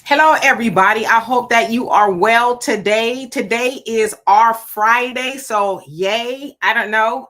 Hello, everybody. I hope that you are well today. Today is our Friday, so yay. I don't know.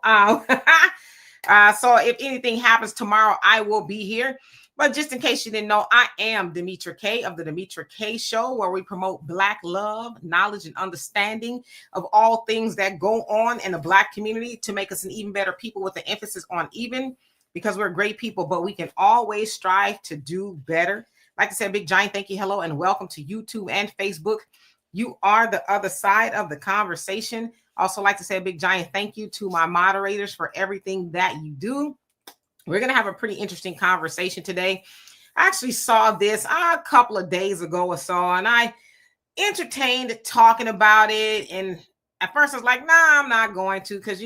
So if anything happens tomorrow, I will be here. But just in case you didn't know, I am Demetra K of the Demetra K Show, where we promote Black love, knowledge, and understanding of all things that go on in the Black community to make us an even better people with the emphasis on even, because we're great people, but we can always strive to do better. Like I said, big giant thank you, hello, and welcome to YouTube and Facebook. You are the other side of the conversation. Also like to say a big giant thank you to my moderators for everything that you do. We're going to have a pretty interesting conversation today. I actually saw this a couple of days ago or so, and I entertained talking about it. And at first I was like, nah, I'm not going to, because,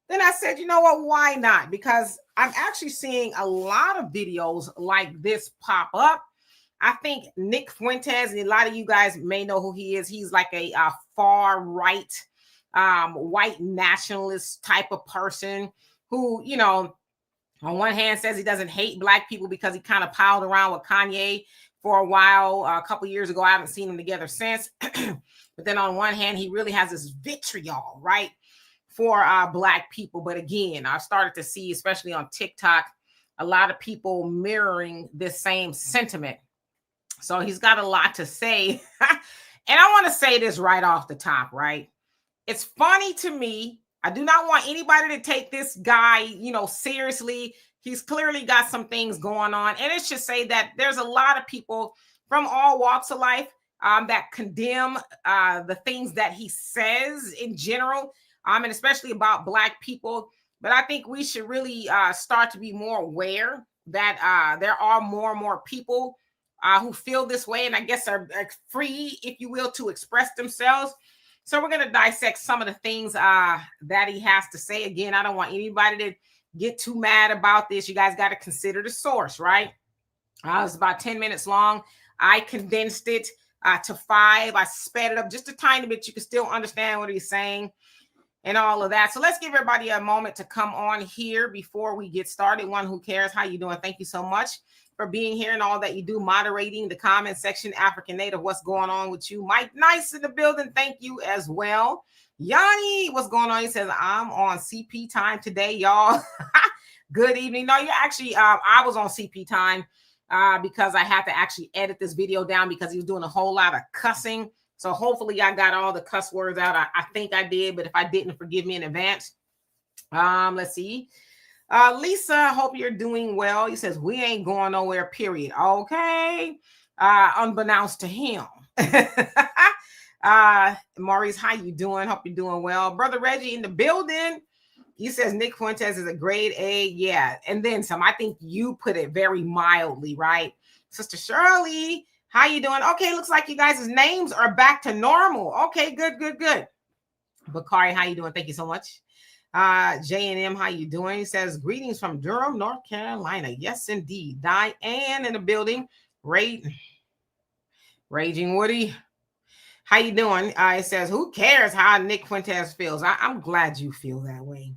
then I said, you know what, why not? Because I'm actually seeing a lot of videos like this pop up. I think Nick Fuentes, and a lot of you guys may know who he is. He's like a far right, white nationalist type of person who, on one hand says he doesn't hate Black people because he kind of piled around with Kanye for a while. A couple years ago, I haven't seen them together since. But then on one hand, he really has this vitriol, right, for Black people. But again, I've started to see, especially on TikTok, a lot of people mirroring this same sentiment. So he's got a lot to say. And I want to say this right off the top, right? It's funny to me. I do not want anybody to take this guy, seriously. He's clearly got some things going on. And it should say that there's a lot of people from all walks of life that condemn the things that he says in general. And especially about Black people. But I think we should really start to be more aware that there are more and more people who feel this way, and I guess are free, if you will, to express themselves. So we're going to dissect some of the things that he has to say. Again, I don't want anybody to get too mad about this. You guys got to consider the source, right? It's about 10 minutes long. I condensed it to 5. I sped it up just a tiny bit. You can still understand what he's saying and all of that. So let's give everybody a moment to come on here before we get started. One who cares, how you doing? Thank you so much for being here and all that you do, moderating the comment section. African Native, what's going on with you? Mike Nice in the building, thank you as well. Yanni, what's going on? He says, I'm on CP time today, y'all. Good evening. No, you're actually, I was on CP time because I had to actually edit this video down because he was doing a whole lot of cussing. So hopefully I got all the cuss words out. I think I did, but if I didn't, forgive me in advance. Let's see. Lisa, hope you're doing well. He says, we ain't going nowhere, period. Okay. Unbeknownst to him. Maurice, how you doing? Hope you're doing well. Brother Reggie in the building. He says Nick Fuentes is a grade A. Yeah. And then some. I think you put it very mildly, right? Sister Shirley, how you doing? Okay, looks like you guys' names are back to normal. Okay, good. Bakari, how you doing? Thank you so much. J&M, how you doing? He says, greetings from Durham, North Carolina. Yes, indeed. Diane in the building. Raging Woody, how you doing? It says, who cares how Nick Fuentes feels? I'm glad you feel that way.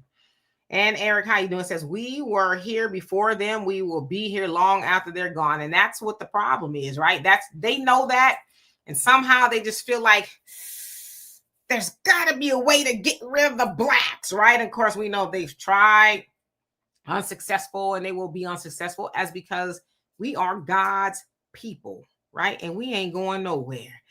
And Eric, how you doing? Says, we were here before them. We will be here long after they're gone. And that's what the problem is, right? They know that. And somehow they just feel like there's got to be a way to get rid of the Blacks, right? Of course, we know they've tried, unsuccessful, and they will be unsuccessful as because we are God's people, right? And we ain't going nowhere.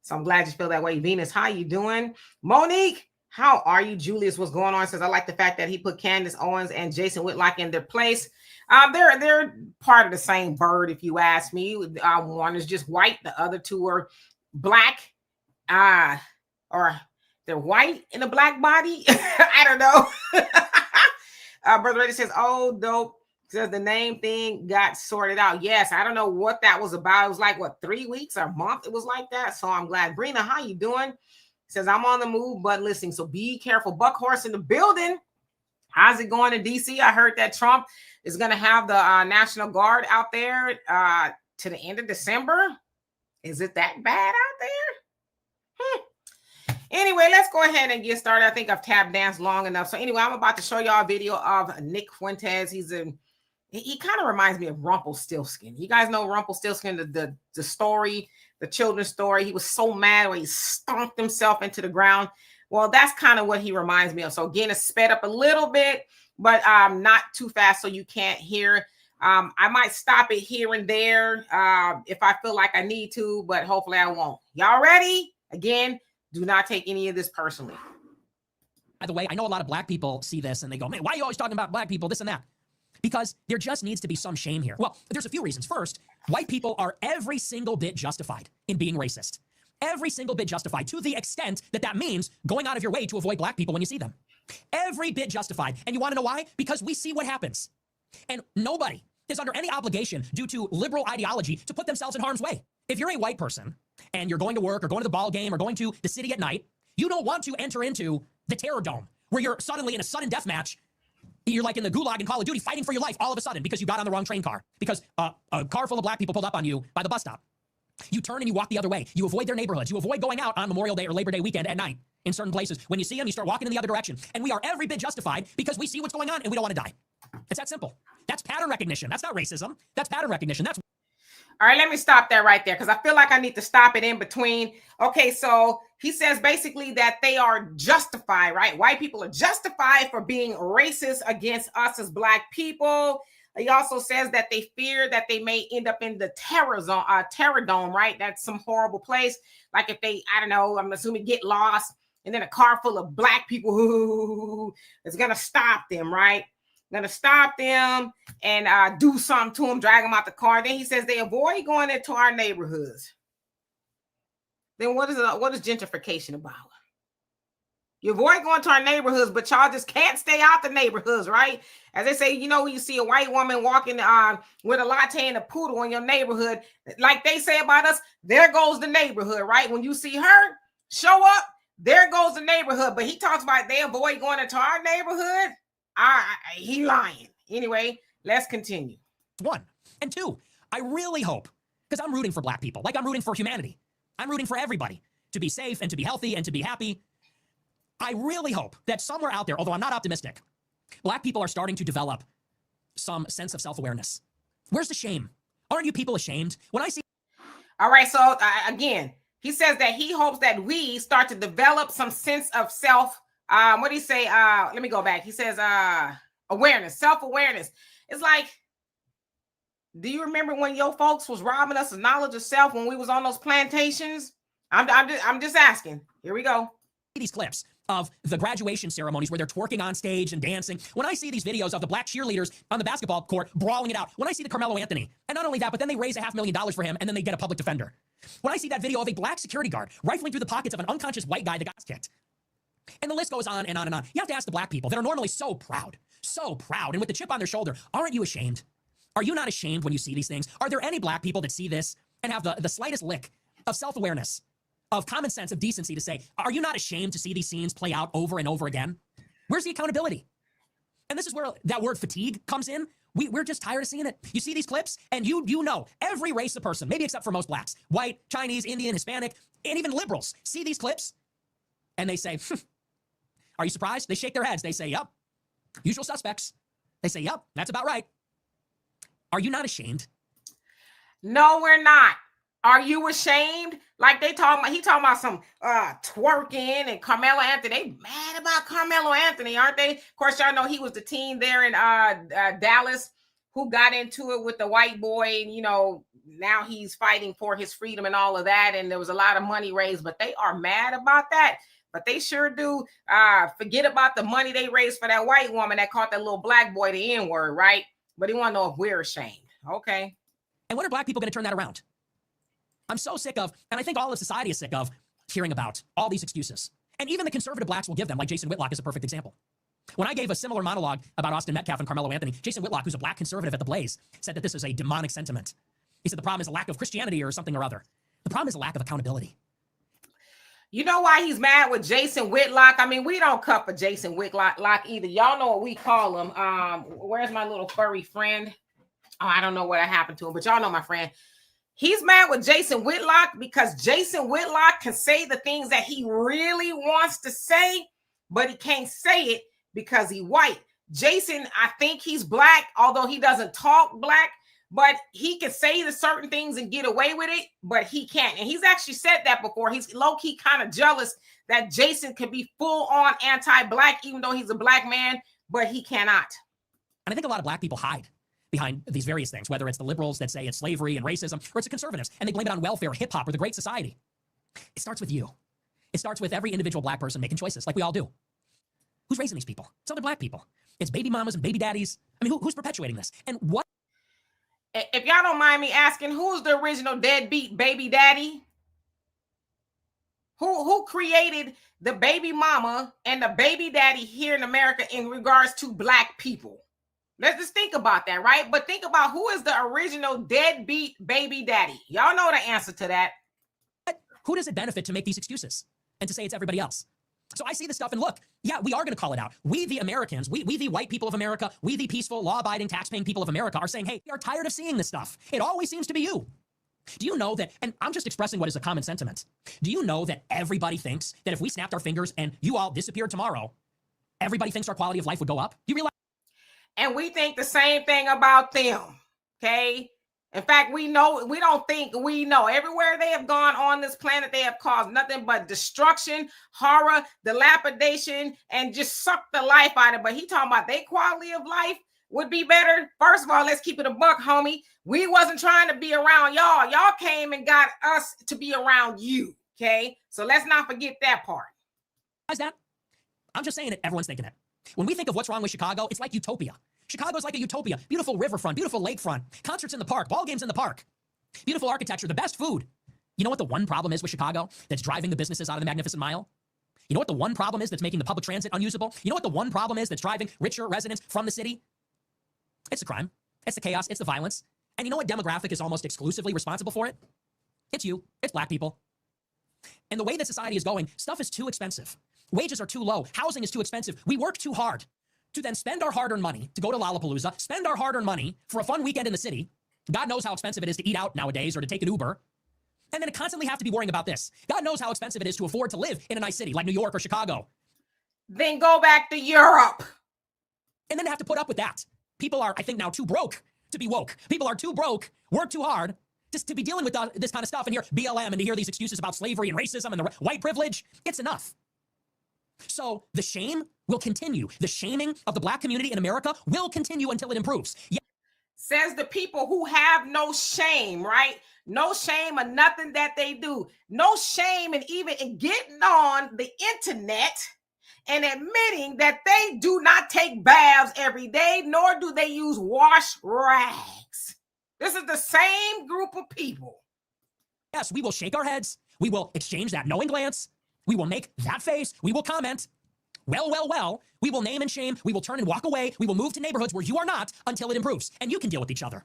So I'm glad you feel that way. Venus, how you doing? Monique, how are you? Julius, what's going on? Says, I like the fact that he put Candace Owens and Jason Whitlock in their place. They're part of the same bird, if you ask me. One is just white. The other two are Black. Or they're white in a Black body. I don't know. Brother Reddy says, oh, dope. Says the name thing got sorted out. Yes, I don't know what that was about. It was like, 3 weeks or a month? It was like that. So I'm glad. Brina, how you doing? Says, I'm on the move, but listening. So be careful. Buck Horse in the building. How's it going in D.C.? I heard that Trump is going to have the National Guard out there to the end of December. Is it that bad out there? Anyway, let's go ahead and get started. I think I've tap danced long enough. So anyway, I'm about to show y'all a video of Nick Fuentes. He's He kind of reminds me of Rumpelstiltskin. You guys know Rumpelstiltskin, the story, the children's story. He was so mad when he stomped himself into the ground. Well, that's kind of what he reminds me of. So again, it's sped up a little bit, but not too fast so you can't hear. I might stop it here and there if I feel like I need to, but hopefully I won't. Y'all ready? Again, do not take any of this personally. By the way, I know a lot of black people see this and they go, man, why are you always talking about black people, this and that? Because there just needs to be some shame here. Well, there's a few reasons. First, white people are every single bit justified in being racist. Every single bit justified, to the extent that that means going out of your way to avoid black people when you see them. Every bit justified. And you want to know why? Because we see what happens. And nobody is under any obligation due to liberal ideology to put themselves in harm's way. If you're a white person and you're going to work or going to the ball game or going to the city at night, you don't want to enter into the terror dome where you're suddenly in a sudden death match. You're like in the gulag in Call of Duty fighting for your life all of a sudden because you got on the wrong train car, because a car full of black people pulled up on you by the bus stop. You turn and you walk the other way. You avoid their neighborhoods. You avoid going out on Memorial Day or Labor Day weekend at night in certain places. When you see them, you start walking in the other direction. And we are every bit justified because we see what's going on and we don't want to die. It's that simple. That's pattern recognition. That's not racism. That's pattern recognition. That's all right, let me stop that right there because I feel like I need to stop it in between. Okay, so he says basically that they are justified, right? White people are justified for being racist against us as black people. He also says that they fear that they may end up in the terror zone, terror dome, right? That's some horrible place. Like if they, I don't know, I'm assuming get lost and then a car full of black people who is going to stop them, right? Going to stop them and do something to them, drag them out the car. Then he says they avoid going into our neighborhoods. Then what is gentrification about? You avoid going to our neighborhoods, but y'all just can't stay out the neighborhoods, right? As they say, you know, when you see a white woman walking with a latte and a poodle in your neighborhood, like they say about us, there goes the neighborhood, right? When you see her show up, there goes the neighborhood. But he talks about they avoid going into our neighborhood. He lying. Anyway, let's continue. One. And two, I really hope, because I'm rooting for black people, like I'm rooting for humanity. I'm rooting for everybody to be safe and to be healthy and to be happy. I really hope that somewhere out there, although I'm not optimistic, black people are starting to develop some sense of self-awareness. Where's the shame? Aren't you people ashamed? When I see... All right, so again, he says that he hopes that we start to develop some sense of self. What do you say? Let me go back. He says awareness, self-awareness. It's like, do you remember when your folks was robbing us of knowledge of self when we was on those plantations? I'm just asking. Here we go. These clips of the graduation ceremonies where they're twerking on stage and dancing. When I see these videos of the black cheerleaders on the basketball court brawling it out, when I see the Carmelo Anthony, and not only that, but then they raise $500,000 for him and then they get a public defender. When I see that video of a black security guard rifling through the pockets of an unconscious white guy that got kicked. And the list goes on and on and on. You have to ask the black people that are normally so proud, and with the chip on their shoulder, aren't you ashamed? Are you not ashamed when you see these things? Are there any black people that see this and have the slightest lick of self-awareness, of common sense, of decency to say, are you not ashamed to see these scenes play out over and over again? Where's the accountability? And this is where that word fatigue comes in. We're just tired of seeing it. You see these clips and you know every race of person, maybe except for most blacks, white, Chinese, Indian, Hispanic, and even liberals see these clips and they say, are you surprised? They shake their heads. They say, yep, usual suspects. They say, yep, that's about right. Are you not ashamed? No, we're not. Are you ashamed? Like he talking about some twerking and Carmelo Anthony. They mad about Carmelo Anthony, aren't they? Of course, y'all know he was the teen there in Dallas who got into it with the white boy, and now he's fighting for his freedom and all of that. And there was a lot of money raised, but they are mad about that. But they sure do forget about the money they raised for that white woman that caught that little black boy the N-word, right? But he want to know if we're ashamed. Okay. And when are black people going to turn that around? I'm so sick of, and I think all of society is sick of, hearing about all these excuses. And even the conservative blacks will give them, like Jason Whitlock is a perfect example. When I gave a similar monologue about Austin Metcalf and Carmelo Anthony, Jason Whitlock, who's a black conservative at the Blaze, said that this is a demonic sentiment. He said the problem is a lack of Christianity or something or other. The problem is a lack of accountability. You know why he's mad with Jason Whitlock? I mean, we don't cut for Jason Whitlock either. Y'all know what we call him. Where's my little furry friend? Oh, I don't know what happened to him, but y'all know my friend. He's mad with Jason Whitlock because Jason Whitlock can say the things that he really wants to say, but he can't say it because he's white. Jason, I think he's black, although he doesn't talk black, but he can say the certain things and get away with it, but he can't. And he's actually said that before. He's low-key kind of jealous that Jason can be full-on anti-black, even though he's a black man, but he cannot. And I think a lot of black people hide behind these various things, whether it's the liberals that say it's slavery and racism, or it's the conservatives, and they blame it on welfare, hip-hop, or the Great Society. It starts with you. It starts with every individual black person making choices, like we all do. Who's raising these people? It's other black people. It's baby mamas and baby daddies. I mean, who's perpetuating this? And what? If y'all don't mind me asking, who's the original deadbeat baby daddy? Who created the baby mama and the baby daddy here in America in regards to black people? Let's just think about that, right? But think about who is the original deadbeat baby daddy. Y'all know the answer to that. Who does it benefit to make these excuses and to say it's everybody else? So I see this stuff and look, yeah, we are going to call it out. We, the Americans, we the white people of America, we the peaceful, law-abiding, tax-paying people of America are saying, hey, we are tired of seeing this stuff. It always seems to be you. Do you know that, and I'm just expressing what is a common sentiment. Do you know that everybody thinks that if we snapped our fingers and you all disappeared tomorrow, everybody thinks our quality of life would go up? Do you realize? And we think the same thing about them, okay? In fact, we know everywhere they have gone on this planet, they have caused nothing but destruction, horror, dilapidation, and just sucked the life out of it. But he talking about their quality of life would be better. First of all, let's keep it a buck, homie. We wasn't trying to be around y'all. Y'all came and got us to be around you, okay? So let's not forget that part. Why's that? I'm just saying it. Everyone's thinking it. When we think of what's wrong with Chicago, it's like utopia. Chicago's like a utopia. Beautiful riverfront, beautiful lakefront, concerts in the park, ball games in the park, beautiful architecture, the best food. You know what the one problem is with Chicago that's driving the businesses out of the Magnificent Mile? You know what the one problem is that's making the public transit unusable? You know what the one problem is that's driving richer residents from the city? It's the crime. It's the chaos. It's the violence. And you know what demographic is almost exclusively responsible for it? It's you. It's black people. And the way that society is going, stuff is too expensive. Wages are too low. Housing is too expensive. We work too hard to then spend our hard-earned money to go to Lollapalooza, spend our hard-earned money for a fun weekend in the city. God knows how expensive it is to eat out nowadays or to take an Uber. And then to constantly have to be worrying about this. God knows how expensive it is to afford to live in a nice city like New York or Chicago. Then go back to Europe. And then have to put up with that. People are, I think, now too broke to be woke. People are too broke, work too hard, just to be dealing with this kind of stuff and hear BLM and to hear these excuses about slavery and racism and the white privilege. It's enough. So the shame will continue. The shaming of the black community in America will continue until it improves. Yeah. Says the people who have no shame, right? No shame of nothing that they do. No shame in even getting on the internet and admitting that they do not take baths every day, nor do they use wash rags. This is the same group of people. Yes, we will shake our heads. We will exchange that knowing glance. We will make that face. We will comment. Well. We will name and shame. We will turn and walk away. We will move to neighborhoods where you are not until it improves. And you can deal with each other.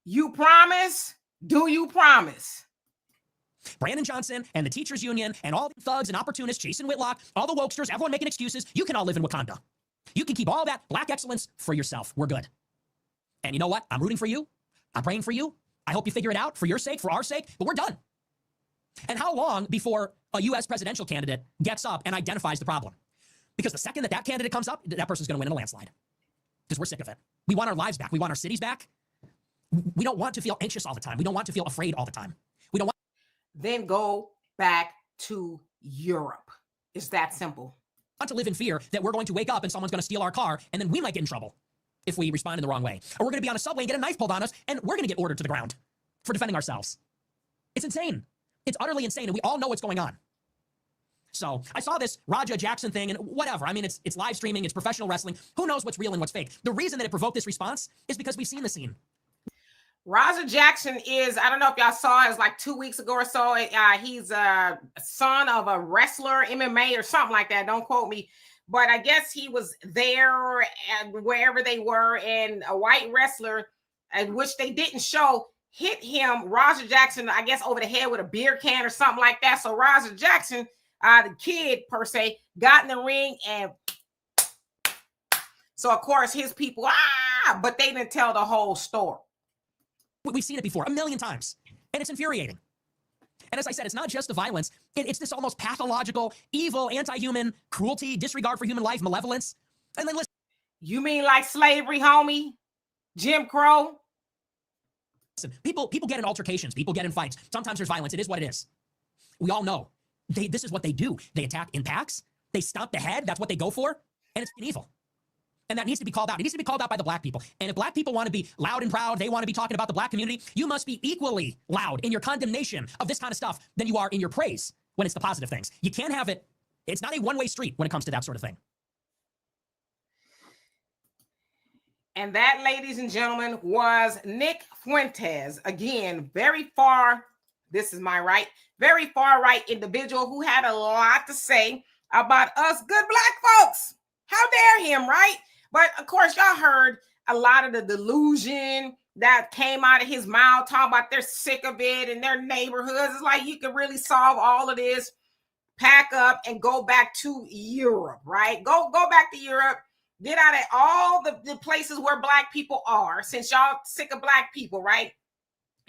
You promise? Do you promise? Brandon Johnson and the teachers union and all the thugs and opportunists, Jason Whitlock, all the wokesters, everyone making excuses. You can all live in Wakanda. You can keep all that black excellence for yourself. We're good. And you know what? I'm rooting for you. I'm praying for you. I hope you figure it out for your sake, for our sake, but we're done. And how long before a U.S. presidential candidate gets up and identifies the problem? Because the second that candidate comes up, that person's going to win in a landslide. Because we're sick of it. We want our lives back. We want our cities back. We don't want to feel anxious all the time. We don't want to feel afraid all the time. We don't want. Then go back to Europe. It's that simple. Want to live in fear that we're going to wake up and someone's going to steal our car and then we might get in trouble if we respond in the wrong way. Or we're going to be on a subway and get a knife pulled on us and we're going to get ordered to the ground for defending ourselves. It's insane. It's utterly insane, and we all know what's going on. So I saw this Raja Jackson thing, and whatever. I mean, it's live streaming, it's professional wrestling. Who knows what's real and what's fake? The reason that it provoked this response is because we've seen the scene. Raja Jackson is, I don't know if y'all saw it, was like 2 weeks ago or so. He's a son of a wrestler, MMA or something like that. Don't quote me. But I guess he was there and wherever they were, and a white wrestler, which they didn't show, hit him, Raja Jackson, I guess, over the head with a beer can or something like that. So Raja Jackson, the kid per se, got in the ring, and so of course his people, but they didn't tell the whole story. We've seen it before 1 million times, and it's infuriating. And as I said, it's not just the violence. It's this almost pathological, evil, anti-human cruelty, disregard for human life, malevolence. And then listen. You mean like slavery, homie? Jim Crow? Listen, people get in altercations. People get in fights. Sometimes there's violence. It is what it is. We all know. This is what they do. They attack in packs. They stomp the head. That's what they go for. And it's evil. And that needs to be called out. It needs to be called out by the black people. And if black people want to be loud and proud, they want to be talking about the black community, you must be equally loud in your condemnation of this kind of stuff than you are in your praise when it's the positive things. You can't have it. It's not a one-way street when it comes to that sort of thing. And that, ladies and gentlemen, was Nick Fuentes. Again, very far, this is my right, very far right individual who had a lot to say about us good black folks. How dare him, right? But of course, y'all heard a lot of the delusion that came out of his mouth, talking about they're sick of it in their neighborhoods. It's like you could really solve all of this, pack up and go back to Europe, right? Go back to Europe. Get out of all the places where black people are, since y'all sick of black people, right?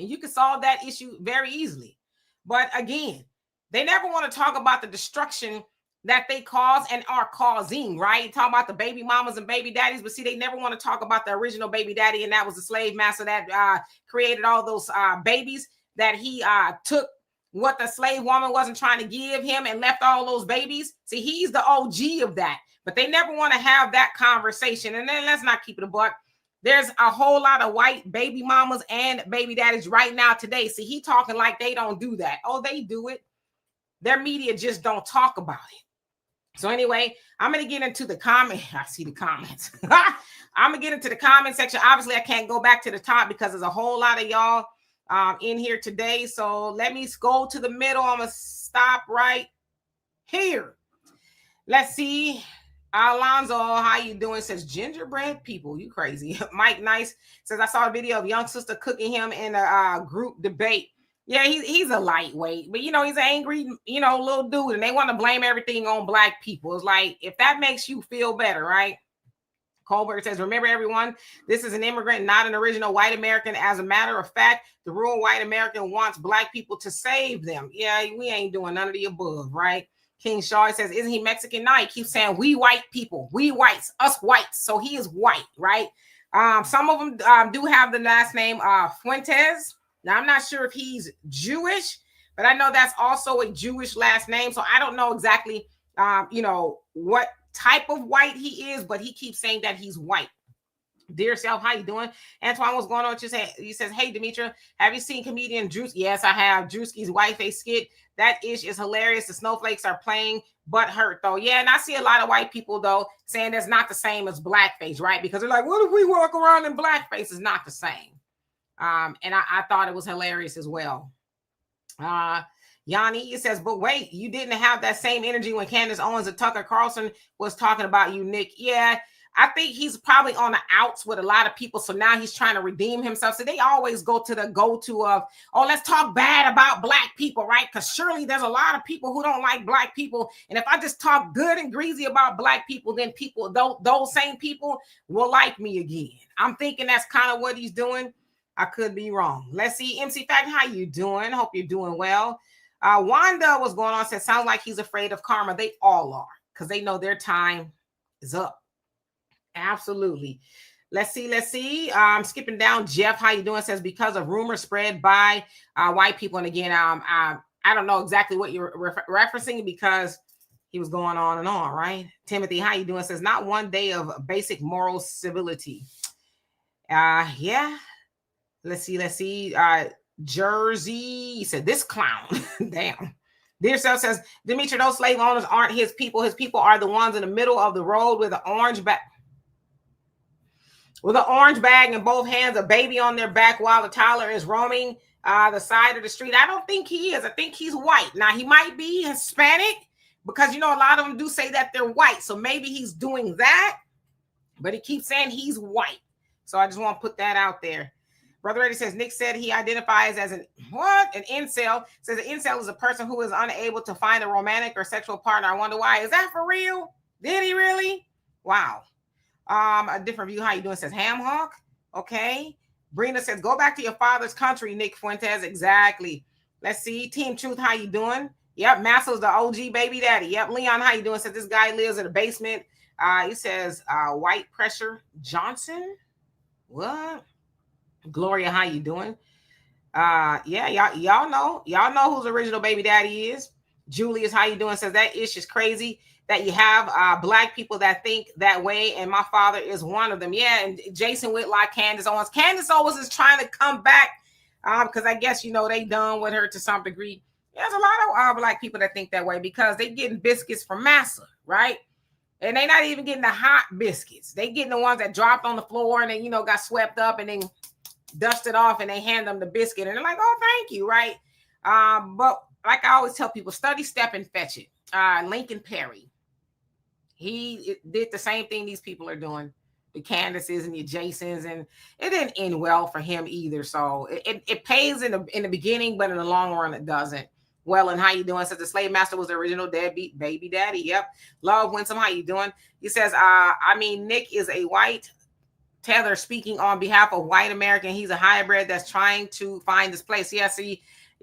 And you can solve that issue very easily. But again, they never want to talk about the destruction that they cause and are causing, right? Talk about the baby mamas and baby daddies, but see, they never want to talk about the original baby daddy, and that was the slave master that created all those babies, that he took what the slave woman wasn't trying to give him and left all those babies. See, he's the OG of that. But they never want to have that conversation. And then let's not keep it a buck. There's a whole lot of white baby mamas and baby daddies right now today. See, he talking like they don't do that. Oh, they do it. Their media just don't talk about it. So anyway, I'm going to get into the comment. I see the comments. I'm going to get into the comment section. Obviously, I can't go back to the top because there's a whole lot of y'all in here today. So let me go to the middle. I'm going to stop right here. Let's see. Alonzo, how you doing? Says gingerbread people. You crazy. Mike Nice says, I saw a video of young sister cooking him in a group debate. Yeah, he's a lightweight, but he's an angry, little dude, and they want to blame everything on black people. It's like, if that makes you feel better, right? Colbert says, remember everyone, this is an immigrant, not an original white American. As a matter of fact, the rural white American wants black people to save them. Yeah, we ain't doing none of the above, right? King Shaw says, isn't he Mexican? No, he keeps saying, we white people, we whites, us whites. So he is white, right? Some of them do have the last name Fuentes. Now, I'm not sure if he's Jewish, but I know that's also a Jewish last name. So I don't know exactly, what type of white he is, but he keeps saying that he's white. Dear self, how you doing? Antoine, what's going on with you? He says, hey, Demetra, have you seen comedian Drewski? Yes, I have. Drewski's white face skit. That ish is hilarious. The snowflakes are playing, but hurt, though. Yeah, and I see a lot of white people, though, saying that's not the same as blackface, right? Because they're like, what if we walk around in blackface? It's not the same. And I thought it was hilarious as well. Yanni, it says, but wait, you didn't have that same energy when Candace Owens and Tucker Carlson was talking about you, Nick. Yeah, I think he's probably on the outs with a lot of people. So now he's trying to redeem himself. So they always go to the go-to of, oh, let's talk bad about black people, right? Because surely there's a lot of people who don't like black people. And if I just talk good and greasy about black people, then people, those same people will like me again. I'm thinking that's kind of what he's doing. I could be wrong. Let's see. MC Fact, how you doing? Hope you're doing well. Wanda, what's going on? Says, sounds like he's afraid of karma. They all are, because they know their time is up. Absolutely. Let's see. I'm skipping down. Jeff, how you doing? Says, because of rumors spread by white people. And again, I don't know exactly what you're referencing, because he was going on and on, right? Timothy, how you doing? Says, not one day of basic moral civility. Yeah. Let's see. Jersey, he said, this clown. Damn. Dear self says, Demetra, those slave owners aren't his people. His people are the ones in the middle of the road with an orange bag. With an orange bag in both hands, a baby on their back while the toddler is roaming the side of the street. I don't think he is. I think he's white. Now, he might be Hispanic, because, a lot of them do say that they're white. So maybe he's doing that, but he keeps saying he's white. So I just want to put that out there. Brother Eddie says, Nick said he identifies as an incel. Says an incel is a person who is unable to find a romantic or sexual partner. I wonder why. Is that for real? Did he really? Wow. A different view. How you doing? Says Ham Hawk. Okay. Brina says, go back to your father's country, Nick Fuentes. Exactly. Let's see. Team Truth, how you doing? Yep. Masso's the OG baby daddy. Yep. Leon, how you doing? Says this guy lives in a basement He says, white pressure Johnson. What? Gloria, how you doing? Yeah, y'all know who's original baby daddy is. Julius, how you doing? Says that ish is crazy that you have black people that think that way, and my father is one of them. Yeah, and Jason Whitlock, Candace Owens. Candace Owens is trying to come back because I guess they done with her to some degree. There's a lot of black people that think that way because they getting biscuits from Massa, right? And they not even getting the hot biscuits. They getting the ones that dropped on the floor and then got swept up and then dust it off, and they hand them the biscuit and they're like, oh, thank you, right? But like I always tell people, study, step, and fetch it. Lincoln Perry, he did the same thing these people are doing, the Candaces and the Jasons, and it didn't end well for him either. So it pays in the beginning, but in the long run it doesn't. Well, and how you doing? Says the slave master was the original deadbeat baby daddy. Yep. Love Winsome, how you doing? He says, Nick is a white Tether speaking on behalf of white American. He's a hybrid that's trying to find this place. Yeah, see,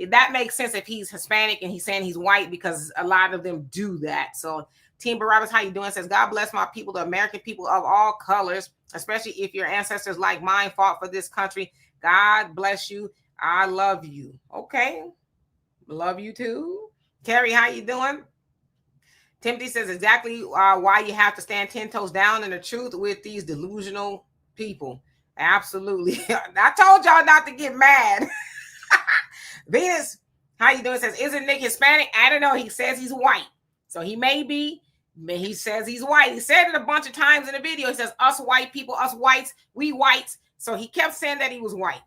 that makes sense if he's Hispanic and he's saying he's white because a lot of them do that. So Team Barabbas, how you doing? Says, God bless my people, the American people of all colors, especially if your ancestors like mine fought for this country. God bless you. I love you. Okay. Love you too. Terry, how you doing? Timothy says exactly why you have to stand 10 toes down in the truth with these delusional people. Absolutely. I told y'all not to get mad. Venus, how you doing? Says, isn't Nick Hispanic? I don't know. He says he's white. So he may be. He says he's white. He said it a bunch of times in the video. He says, us white people, us whites, we whites. So he kept saying that he was white.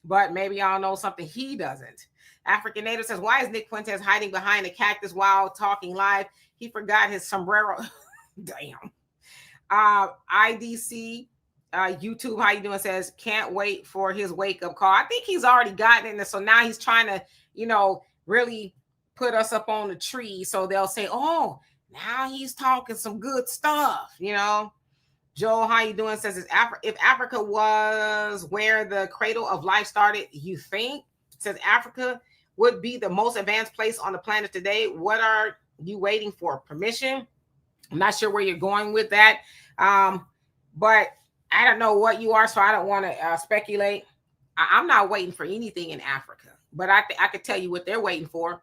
But maybe y'all know something he doesn't. African Native says, why is Nick Fuentes hiding behind a cactus while talking live? He forgot his sombrero. Damn. IDC, YouTube, how you doing? Says, can't wait for his wake-up call. I think he's already gotten in this. So now he's trying to, really put us up on the tree. So they'll say, oh, now he's talking some good stuff, Joel, how you doing? Says, if Africa was where the cradle of life started, you think? Says, Africa would be the most advanced place on the planet today. What are you waiting for? Permission? I'm not sure where you're going with that. But I don't know what you are, so I don't want to speculate. I'm not waiting for anything in Africa, but I could tell you what they're waiting for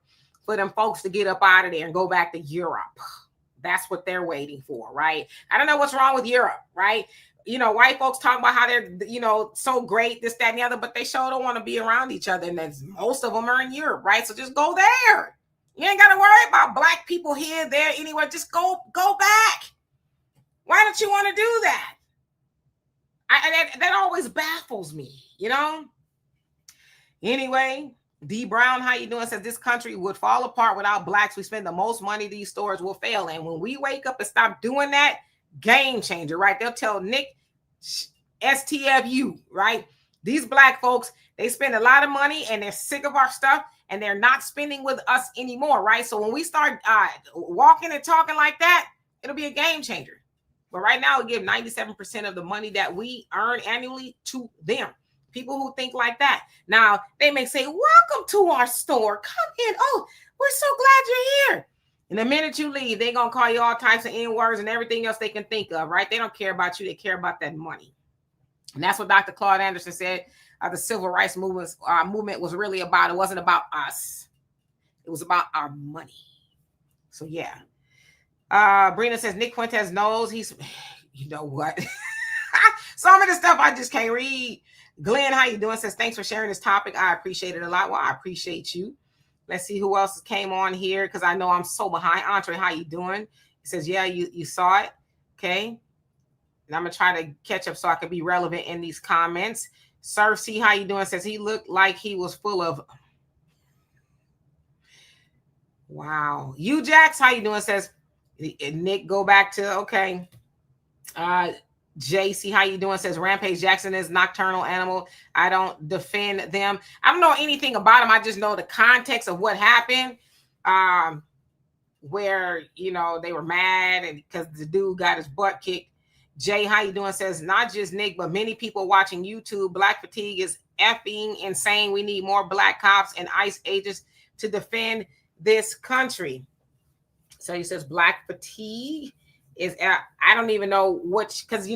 them folks to get up out of there and go back to Europe. That's what they're waiting for, right? I don't know what's wrong with Europe, right? White folks talk about how they're, so great, this, that, and the other, but they sure don't want to be around each other. And most of them are in Europe, right? So just go there. You ain't got to worry about black people here, there, anywhere. Just go back. Why don't you want to do that? That always baffles me, Anyway, D Brown, how you doing? Says, this country would fall apart without blacks. We spend the most money, these stores will fail. And when we wake up and stop doing that, game changer, right? They'll tell Nick STFU, right? These black folks, they spend a lot of money and they're sick of our stuff and they're not spending with us anymore, right? So when we start walking and talking like that, it'll be a game changer. But right now, we give 97% of the money that we earn annually to them. People who think like that. Now, they may say, welcome to our store. Come in. Oh, we're so glad you're here. And the minute you leave, they're going to call you all types of N-words and everything else they can think of, right? They don't care about you. They care about that money. And that's what Dr. Claude Anderson said. The civil rights movement was really about. It wasn't about us. It was about our money. So, yeah. Brina says, Nick Fuentes knows he's, you know what? Some of the stuff I just can't read. Glenn, how you doing? Says, thanks for sharing this topic. I appreciate it a lot. Well, I appreciate you. Let's see who else came on here because I know I'm so behind. Andre, how you doing? He says, yeah, you saw it. Okay. And I'm going to try to catch up so I can be relevant in these comments. Cersei, how you doing? Says, he looked like he was full of. Wow. You Jax, how you doing? Says, Nick, go back to, okay. JC, how you doing? Says, Rampage Jackson is nocturnal animal. I don't defend them. I don't know anything about them. I just know the context of what happened. Where, they were mad and because the dude got his butt kicked. Jay, how you doing? Says, not just Nick, but many people watching YouTube. Black fatigue is effing insane. We need more black cops and ICE agents to defend this country. So he says, black fatigue is I don't even know which, because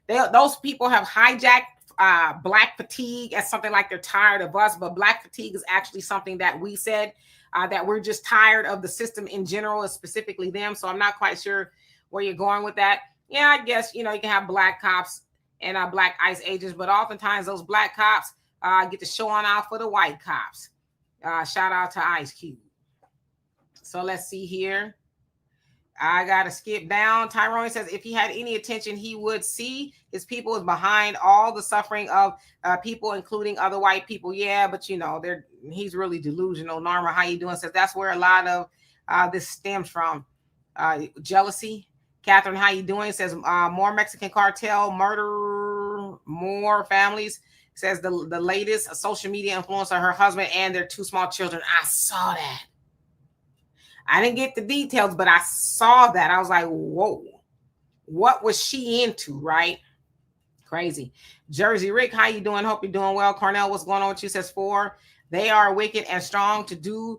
those people have hijacked black fatigue as something like they're tired of us, but black fatigue is actually something that we said that we're just tired of the system in general, and specifically them. So I'm not quite sure where you're going with that. Yeah, I guess you can have black cops and black ICE agents, but oftentimes those black cops get to show on out for the white cops. Shout out to Ice Cube. So let's see here. I got to skip down. Tyrone says if he had any attention, he would see his people is behind all the suffering of people, including other white people. Yeah, but he's really delusional. Narma, how you doing? Says that's where a lot of this stems from. Jealousy. Catherine, how you doing? Says more Mexican cartel murder, more families. Says the latest social media influencer, her husband and their 2 small children. I saw that. I didn't get the details, but I saw that. I was like, whoa, what was she into, right? Crazy. Jersey Rick, how you doing? Hope you're doing well. Cornell, what's going on with you? Says 4, they are wicked and strong to do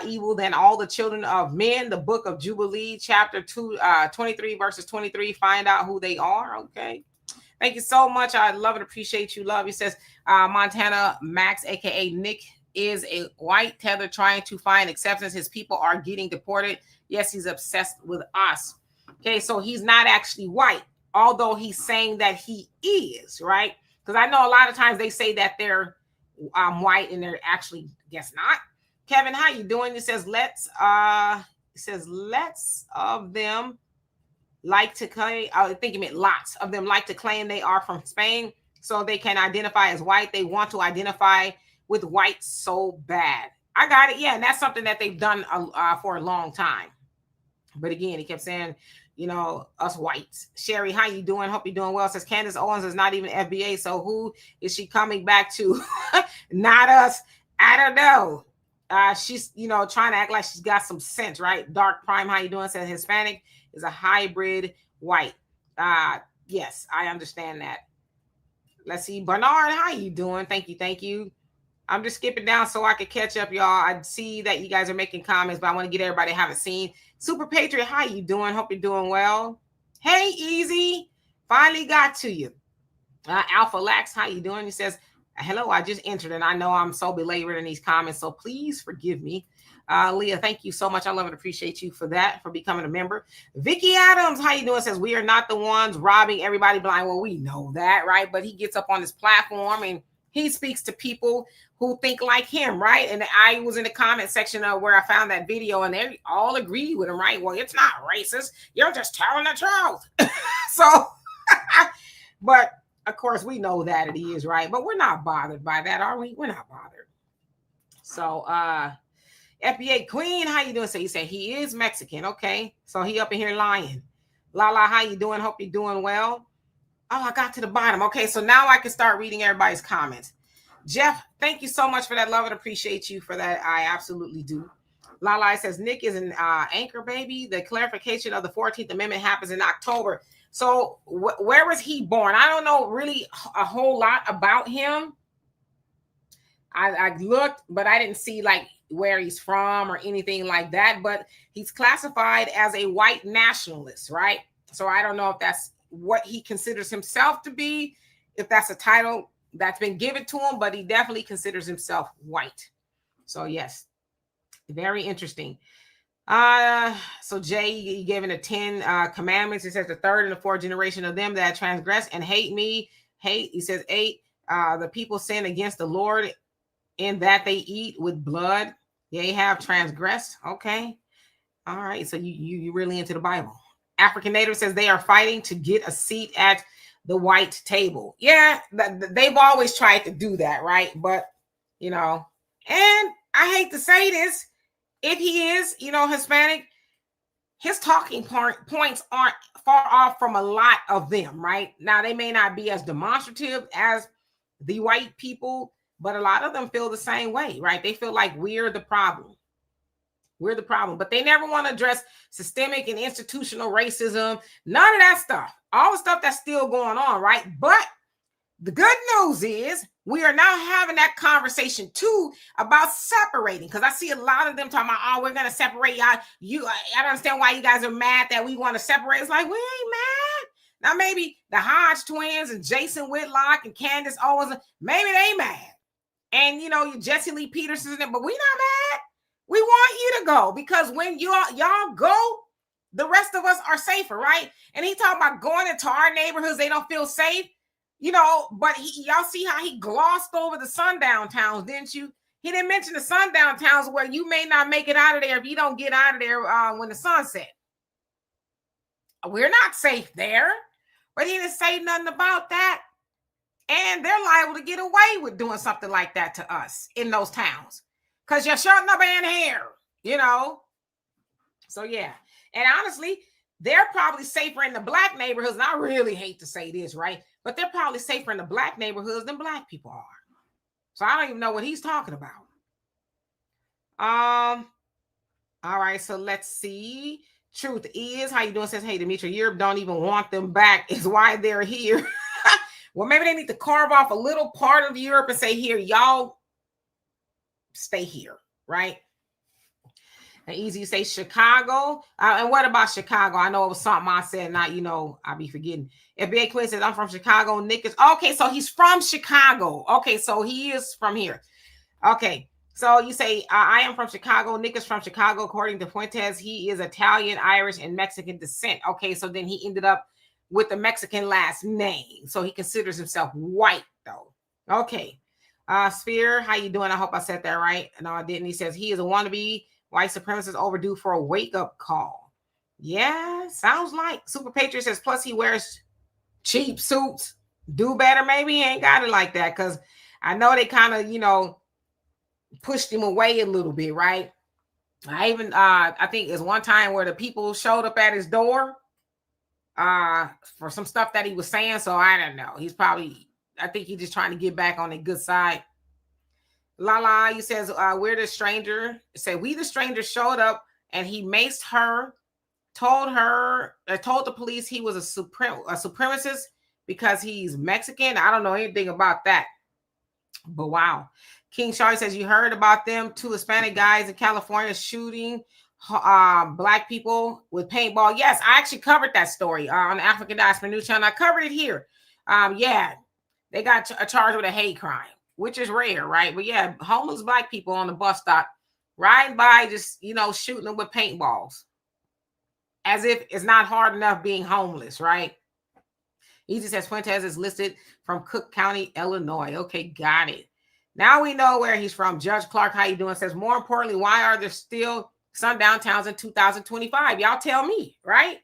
evil than all the children of men. The book of Jubilee, chapter 23, verses 23. Find out who they are. Okay. Thank you so much. I love and appreciate you. Love you. Says Montana Max, aka Nick, is a white tether trying to find acceptance. His people are getting deported. Yes, he's obsessed with us. Okay, so he's not actually white, although he's saying that he is, right? Because I know a lot of times they say that they're white and they're actually, guess not. Kevin, how you doing? He says, let's of them like to claim, I think he meant lots of them like to claim they are from Spain so they can identify as white. They want to identify with white so bad. I got it. Yeah, and that's something that they've done for a long time. But again, he kept saying, us whites. Sherry, how you doing? Hope you're doing well. Says Candace Owens is not even FBA. So who is she coming back to? Not us. I don't know. She's, trying to act like she's got some sense, right? Dark Prime, how you doing? Says Hispanic is a hybrid white. Yes, I understand that. Let's see. Bernard, how you doing? Thank you. I'm just skipping down so I can catch up, y'all. I see that you guys are making comments, but I want to get everybody I haven't seen. Super Patriot, how you doing? Hope you're doing well. Hey, Easy. Finally got to you. Alpha Lax, how you doing? He says, hello, I just entered, and I know I'm so belabored in these comments, so please forgive me. Leah, thank you so much. I love and appreciate you for that, for becoming a member. Vicky Adams, how you doing? Says, we are not the ones robbing everybody blind. Well, we know that, right? But he gets up on this platform and he speaks to people who think like him, right? And I was in the comment section of where I found that video, and they all agree with him, right? Well, it's not racist. You're just telling the truth. So, but of course, we know that it is, right? But we're not bothered by that, are we? We're not bothered. So, FBA Queen, how you doing? So you say he is Mexican. Okay. So he up in here lying. Lala, how you doing? Hope you're doing well. Oh, I got to the bottom. Okay, so now I can start reading everybody's comments. Jeff, thank you so much for that. Love and appreciate you for that. I absolutely do. Lala says, Nick is an anchor baby. The clarification of the 14th Amendment happens in October. So where was he born? I don't know really a whole lot about him. I looked, but I didn't see like where he's from or anything like that. But he's classified as a white nationalist, right? So I don't know if that's what he considers himself to be, if that's a title that's been given to him, but he definitely considers himself white. So yes, very interesting. So Jay, he gave it a 10 commandments. It says the 3rd and the 4th generation of them that transgress and hate me. He says 8, the people sin against the Lord in that they eat with blood. They have transgressed. Okay. All right. So you really into the Bible. African Native says they are fighting to get a seat at the white table. Yeah, they've always tried to do that, right? But, and I hate to say this, if he is, Hispanic, his talking points aren't far off from a lot of them, right? Now, they may not be as demonstrative as the white people, but a lot of them feel the same way, right? They feel like we're the problem. We're the problem, but they never want to address systemic and institutional racism. None of that stuff, all the stuff that's still going on, right? But The good news is we are now having that conversation too about separating, because I see a lot of them talking about, oh, we're going to separate y'all. I don't understand why you guys are mad that we want to separate. It's like, we ain't mad. Now, maybe the Hodge twins and Jason Whitlock and Candace Owens, maybe they mad. And, you know, Jesse Lee Peterson, but we not mad. We want you to go, because when y'all go, the rest of us are safer, right? And he talking about going into our neighborhoods, they don't feel safe. You know, but y'all see how he glossed over the sundown towns, didn't you? He didn't mention the sundown towns where you may not make it out of there if you don't get out of there when the sun sets. We're not safe there, but he didn't say nothing about that. And they're liable to get away with doing something like that to us in those towns, because you're shutting up in here, you know? So, yeah. And honestly, they're probably safer in the black neighborhoods. And I really hate to say this, right? But they're probably safer in the black neighborhoods than black people are. So I don't even know what he's talking about. All right, so let's see. Truth is, how you doing? Says, hey, Demetri, Europe don't even want them back. Is why they're here. Well, maybe they need to carve off a little part of Europe and say, here, y'all stay here, right? And easy say Chicago. And what about Chicago? I know it was something I said, not, you know, I'll be forgetting. FBA Quinn says, I'm from Chicago. Nick is, okay, so he's from Chicago. Okay, so he is from here. Okay, so you say, I am from Chicago. Nick is from Chicago. According to Fuentes, he is Italian, Irish, and Mexican descent. Okay, so then he ended up with the Mexican last name. So he considers himself white, though. Okay. Sphere, how you doing? I hope I said that right. No, I didn't. He says he is a wannabe white supremacist overdue for a wake-up call. Yeah, sounds like. Super Patriot says, plus he wears cheap suits. Do better. Maybe he ain't got it like that, because I know they kind of, you know, pushed him away a little bit, right? I think it's one time where the people showed up at his door for some stuff that he was saying. So I don't know. I think he's just trying to get back on the good side. Lala, he says, we're the stranger. Say, we the stranger showed up and he maced her, told the police he was a supremacist because he's Mexican. I don't know anything about that. But wow. King Charlie says, you heard about them two Hispanic guys in California shooting black people with paintball. Yes, I actually covered that story on the African Diaspora News Channel. I covered it here. Yeah, they got charged with a hate crime, which is rare, right? But yeah, homeless black people on the bus stop riding by, just, you know, shooting them with paintballs, as if it's not hard enough being homeless, right? Easy says Fuentes is listed from Cook County, Illinois. Okay, got it. Now we know where he's from. Judge Clark, how you doing? Says, more importantly, why are there still sundown towns in 2025? Y'all tell me, right?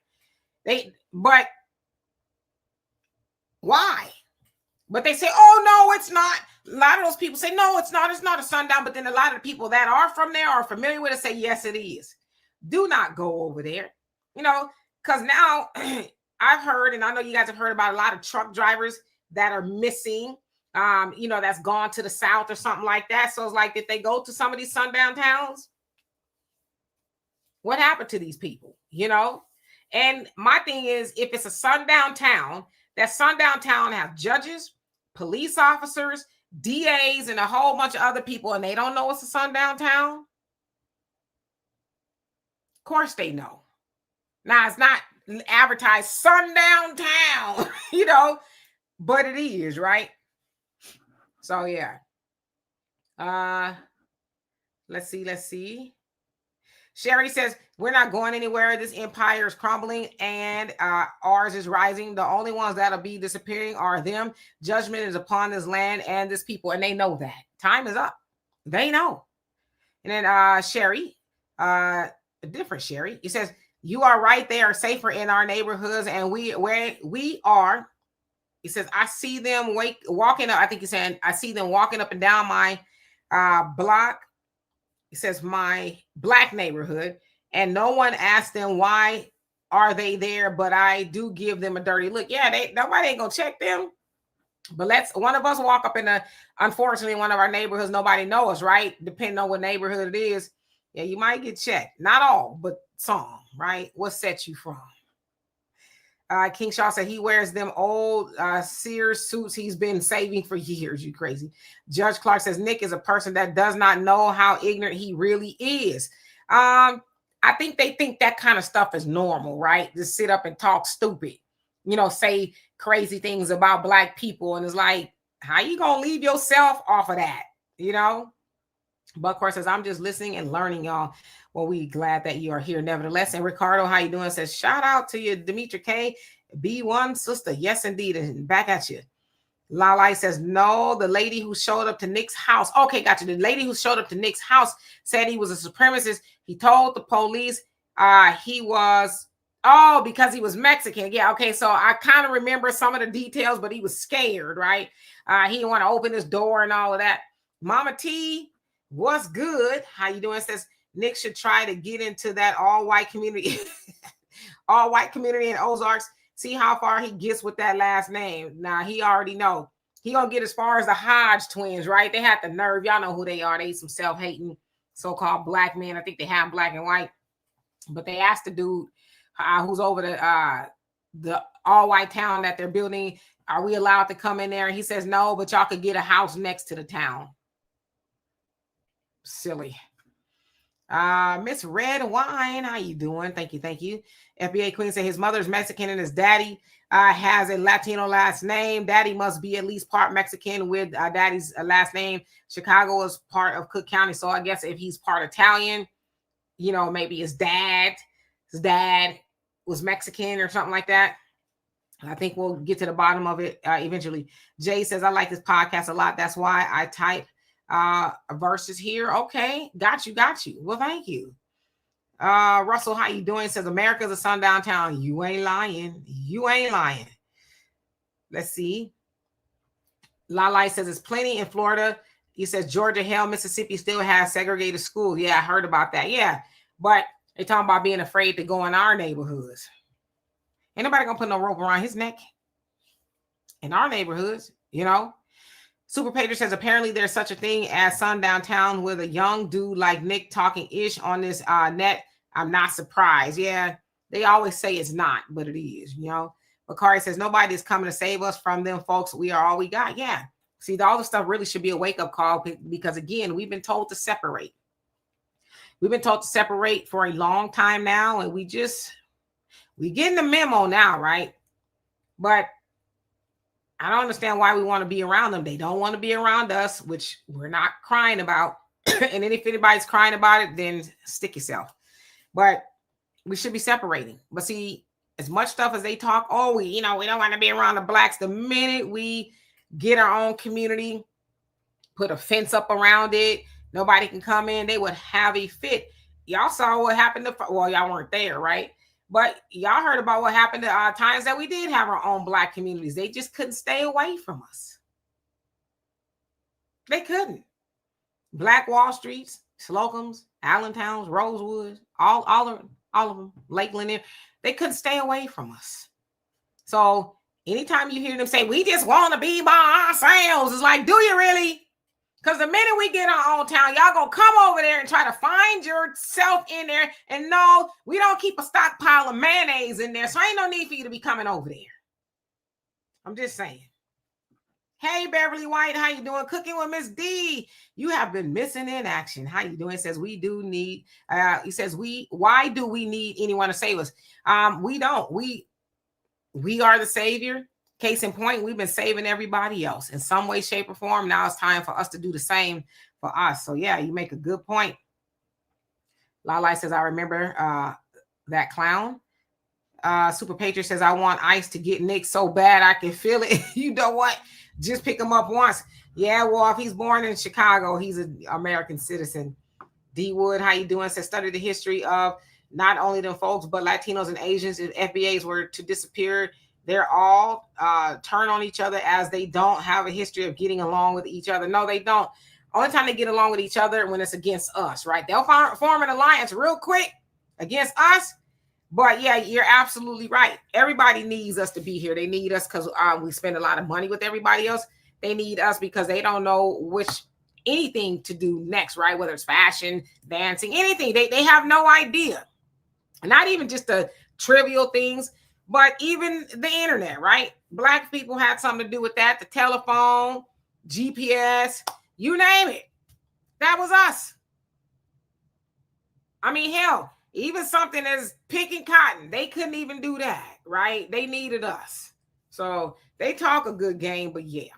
But why? But they say, oh, no, it's not. A lot of those people say, no, it's not a sundown. But then a lot of the people that are from there are familiar with it, say, yes, it is. Do not go over there. You know, because now I've heard, and I know you guys have heard about a lot of truck drivers that are missing, you know, that's gone to the south or something like that. So it's like, did they go to some of these sundown towns? What happened to these people, you know? And my thing is, if it's a sundown town, that sundown town have judges, police officers, DAs, and a whole bunch of other people, and they don't know it's a sundown town. Of course they know. Now, it's not advertised sundown town, you know, but it is, right? So, yeah. Let's see. Sherry says, we're not going anywhere. This empire is crumbling and ours is rising. The only ones that'll be disappearing are them. Judgment is upon this land and this people, and they know that. Time is up. They know. And then Sherry, a different Sherry, he says, you are right. They are safer in our neighborhoods, and where we are. He says, I see them walking up. I think he's saying, I see them walking up and down my block. He says, my black neighborhood, and no one asked them why are they there, but I do give them a dirty look. Yeah, nobody ain't gonna check them. But one of us walk up in unfortunately, one of our neighborhoods, nobody knows, right? Depending on what neighborhood it is. Yeah, you might get checked. Not all, but some, right? What set you from? King Shaw said he wears them old Sears suits he's been saving for years. You crazy. Judge Clark says Nick is a person that does not know how ignorant he really is. I think they think that kind of stuff is normal, right? Just sit up and talk stupid, say crazy things about Black people. And it's like, how you going to leave yourself off of that? Buckhorse says, I'm just listening and learning, y'all. Well, we glad that you are here nevertheless. And Ricardo, how you doing? Says, shout out to you, Demetra K. B1 sister. Yes, indeed. And back at you. Lalai says, no, the lady who showed up to Nick's house. Okay, got you. The lady who showed up to Nick's house said he was a supremacist. He told the police he was, because he was Mexican. Yeah, okay. So I kind of remember some of the details, but he was scared, right? He didn't want to open his door and all of that. Mama T, what's good? How you doing? Says Nick should try to get into that all-white community, all-white community in Ozarks. See how far he gets with that last name. Now, he already know. He gonna get as far as the Hodge twins, right? They had the nerve. Y'all know who they are. They some self-hating so-called Black men. I think they have Black and white. But they asked the dude who's over the all-white town that they're building, are we allowed to come in there? And he says, no, but y'all could get a house next to the town. Silly. Miss Red Wine, how you doing? Thank you. FBA Queen said his mother's Mexican and his daddy has a Latino last name. Daddy must be at least part Mexican with daddy's last name. Chicago is part of Cook County, so I guess if he's part Italian, maybe his dad was Mexican or something like that. I think we'll get to the bottom of it eventually. Jay says, I like this podcast a lot. That's why I type verses here. Okay, got you. Well, thank you. Russell, how you doing? Says America's a sundown town. You ain't lying. Let's see. Lalai says it's plenty in Florida. He says Georgia, hell, Mississippi still has segregated schools. Yeah, I heard about that. Yeah, but they talking about being afraid to go in our neighborhoods. Ain't nobody gonna put no rope around his neck in our neighborhoods, Super Pager says apparently there's such a thing as sundown town with a young dude like Nick talking ish on this net. I'm not surprised. Yeah, they always say it's not, but it is, Bakari says nobody's coming to save us from them folks. We are all we got. Yeah. See, all the stuff really should be a wake-up call because again, we've been told to separate. We've been told to separate for a long time now, and we getting the memo now, right? But I don't understand why we want to be around them. They don't want to be around us, which we're not crying about. And then if anybody's crying about it, then stick yourself. But we should be separating. But see, as much stuff as they talk, we don't want to be around the Blacks. The minute we get our own community, put a fence up around it, nobody can come in, they would have a fit. Y'all saw what happened y'all weren't there, right? But y'all heard about what happened to times that we did have our own Black communities. They just couldn't stay away from us. They couldn't. Black Wall Streets, Slocums, Allentowns, Rosewoods, all of them, Lakeland, they couldn't stay away from us. So anytime you hear them say, we just want to be by ourselves, it's like, do you really? Because the minute we get our own town, y'all gonna come over there and try to find yourself in there. And no, we don't keep a stockpile of mayonnaise in there. So ain't no need for you to be coming over there. I'm just saying. Hey, Beverly White, how you doing? Cooking with Miss D. You have been missing in action. How you doing? It says we do need, he says, why do we need anyone to save us? We don't. We are the savior. Case in point, we've been saving everybody else in some way, shape, or form. Now it's time for us to do the same for us. So yeah, you make a good point. Lala says, I remember that clown. Super Patriot says, I want ICE to get Nick so bad I can feel it. You know what? Just pick him up once. Yeah, well, if he's born in Chicago, he's an American citizen. D Wood, how you doing? Says, study the history of not only them folks, but Latinos and Asians. If FBAs were to disappear, they're all turn on each other as they don't have a history of getting along with each other. No, they don't. Only time they get along with each other when it's against us, right? They'll form an alliance real quick against us. But yeah, you're absolutely right. Everybody needs us to be here. They need us because we spend a lot of money with everybody else. They need us because they don't know anything to do next, right? Whether it's fashion, dancing, anything. They have no idea. Not even just the trivial things, But even the internet, right? Black people had something to do with that. The telephone, GPS, you name it. That was us. I mean, hell, even something as picking cotton, they couldn't even do that, right? They needed us. So they talk a good game, but yeah.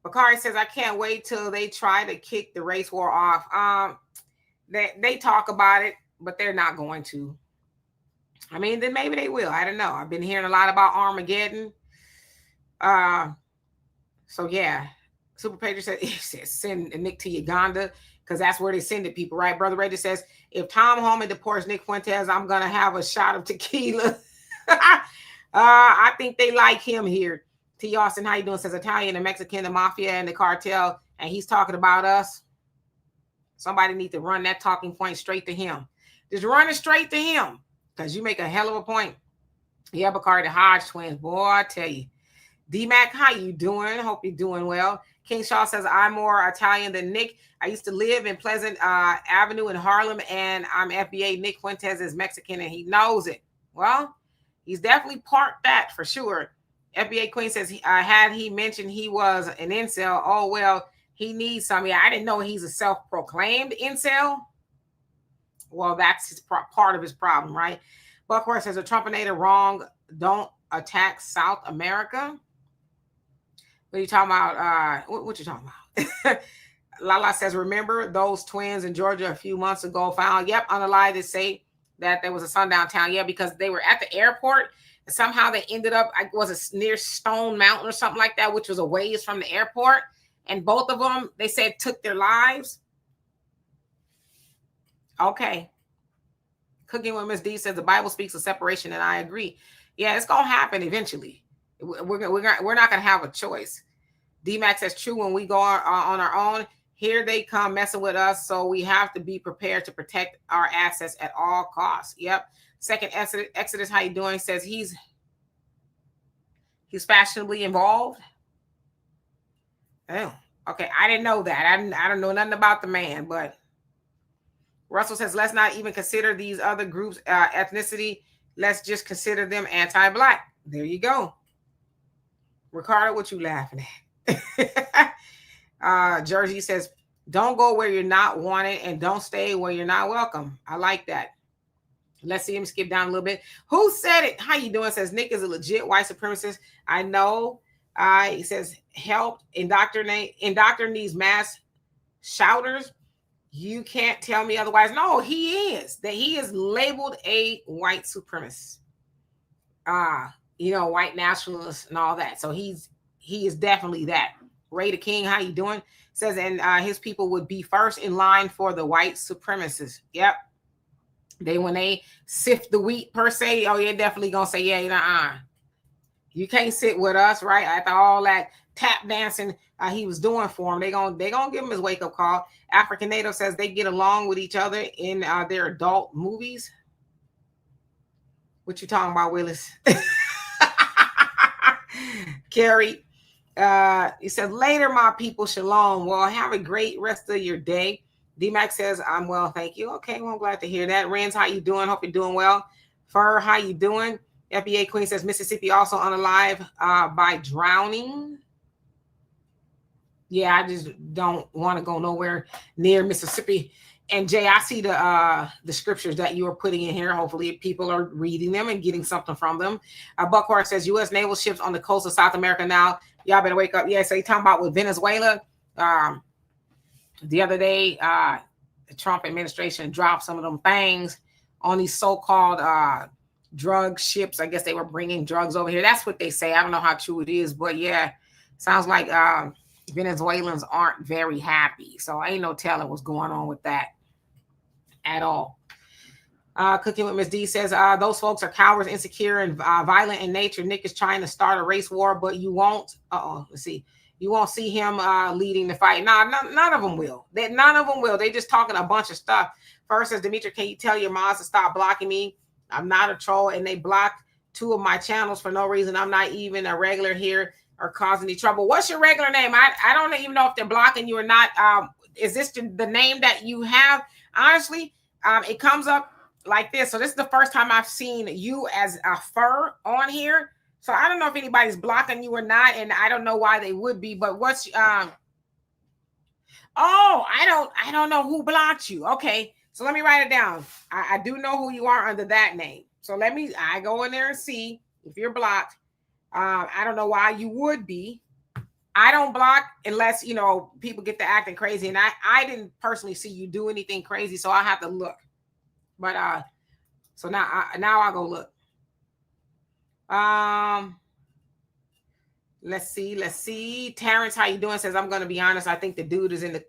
Bakari says, I can't wait till they try to kick the race war off. They talk about it, but they're not going to. I mean, then maybe they will. I don't know. I've been hearing a lot about Armageddon. So yeah. Super Pager says send Nick to Uganda, because that's where they send it, people, right? Brother Reggie says, if Tom Holman deports Nick Fuentes, I'm gonna have a shot of tequila. I think they like him here. T. Austin, how you doing? Says Italian and Mexican, the mafia and the cartel, and he's talking about us. Somebody need to run that talking point straight to him. Just run it straight to him, because you make a hell of a point. Yeah, Bacardi, the Hodge twins, boy, I tell you. D-Mac, how you doing? Hope you're doing well. King Shaw says, I'm more Italian than Nick. I used to live in Pleasant Avenue in Harlem, and I'm FBA. Nick Fuentes is Mexican, and he knows it. Well, he's definitely parked that for sure. FBA Queen says, had he mentioned he was an incel, oh, well, he needs some. Yeah, I didn't know he's a self-proclaimed incel. Well, that's his part of his problem, right? Buckhorse says, a Trumpinator wrong. Don't attack South America. What are you talking about? What you talking about? Lala says, remember those twins in Georgia a few months ago found, yep, on the lie they say that there was a sundown town. Yeah, because they were at the airport and somehow they ended up, was it near Stone Mountain or something like that, which was a ways from the airport. And both of them, they said, took their lives. Okay. Cooking with Miss D says the Bible speaks of separation, and I agree. Yeah, it's going to happen eventually. We're not going to have a choice. D-Max says, true, when we go on our own, here they come messing with us, so we have to be prepared to protect our assets at all costs. Yep. Second Exodus, how you doing? Says he's fashionably involved. Oh, okay. I didn't know that. I don't know nothing about the man, but Russell says, let's not even consider these other groups ethnicity. Let's just consider them anti-Black. There you go. Ricardo, what you laughing at? Jersey says, don't go where you're not wanted and don't stay where you're not welcome. I like that. Let's see him skip down a little bit. Who said it? How you doing? Says Nick is a legit white supremacist. I know. He says, help indoctrinate these mass shouters. You can't tell me otherwise. No, he is. That he is labeled a white supremacist. White nationalist and all that. So he is definitely that. Ray the King, how you doing? Says, and his people would be first in line for the white supremacists. Yep. When they sift the wheat per se, oh, you're definitely gonna say, yeah, you can't sit with us, right? After all that tap dancing he was doing for him, they gonna give him his wake up call. African Native says they get along with each other in their adult movies. What you talking about, Willis? Carrie, he said, later, my people, shalom. Well, have a great rest of your day. D-Max says, I'm well, thank you. Okay, well, I'm glad to hear that. Renz, how you doing? Hope you're doing well. Fur, how you doing? FBA Queen says, Mississippi also unalive by drowning. Yeah, I just don't want to go nowhere near Mississippi. And Jay, I see the scriptures that you are putting in here. Hopefully people are reading them and getting something from them. Buckhorn says, U.S. naval ships on the coast of South America now. Y'all better wake up. Yeah, so you're talking about with Venezuela. The other day, the Trump administration dropped some of them things on these so-called drug ships. I guess they were bringing drugs over here. That's what they say. I don't know how true it is, but yeah, sounds like Venezuelans aren't very happy. So ain't no telling what's going on with that at all. Cooking with Miss D says, those folks are cowards, insecure, and violent in nature. Nick is trying to start a race war, but you won't. Let's see. You won't see him leading the fight. Nah, none of them will. None of them will. They just talking a bunch of stuff. First says, Demetra, can you tell your moms to stop blocking me? I'm not a troll, and they blocked 2 of my channels for no reason. I'm not even a regular here or causing any trouble. What's your regular name? I don't even know if they're blocking you or not. Is this the name that you have? Honestly, it comes up like this. So this is the first time I've seen you as a fur on here. So I don't know if anybody's blocking you or not, and I don't know why they would be. But what's Oh, I don't know who blocked you. Okay, so let me write it down. I do know who you are under that name. So I go in there and see if you're blocked. I don't know why you would be. I don't block unless, people get to acting crazy. And I didn't personally see you do anything crazy, so I have to look. But so now I'll go look. Let's see. Terrence, how you doing? Says, I'm going to be honest. I think the dude is in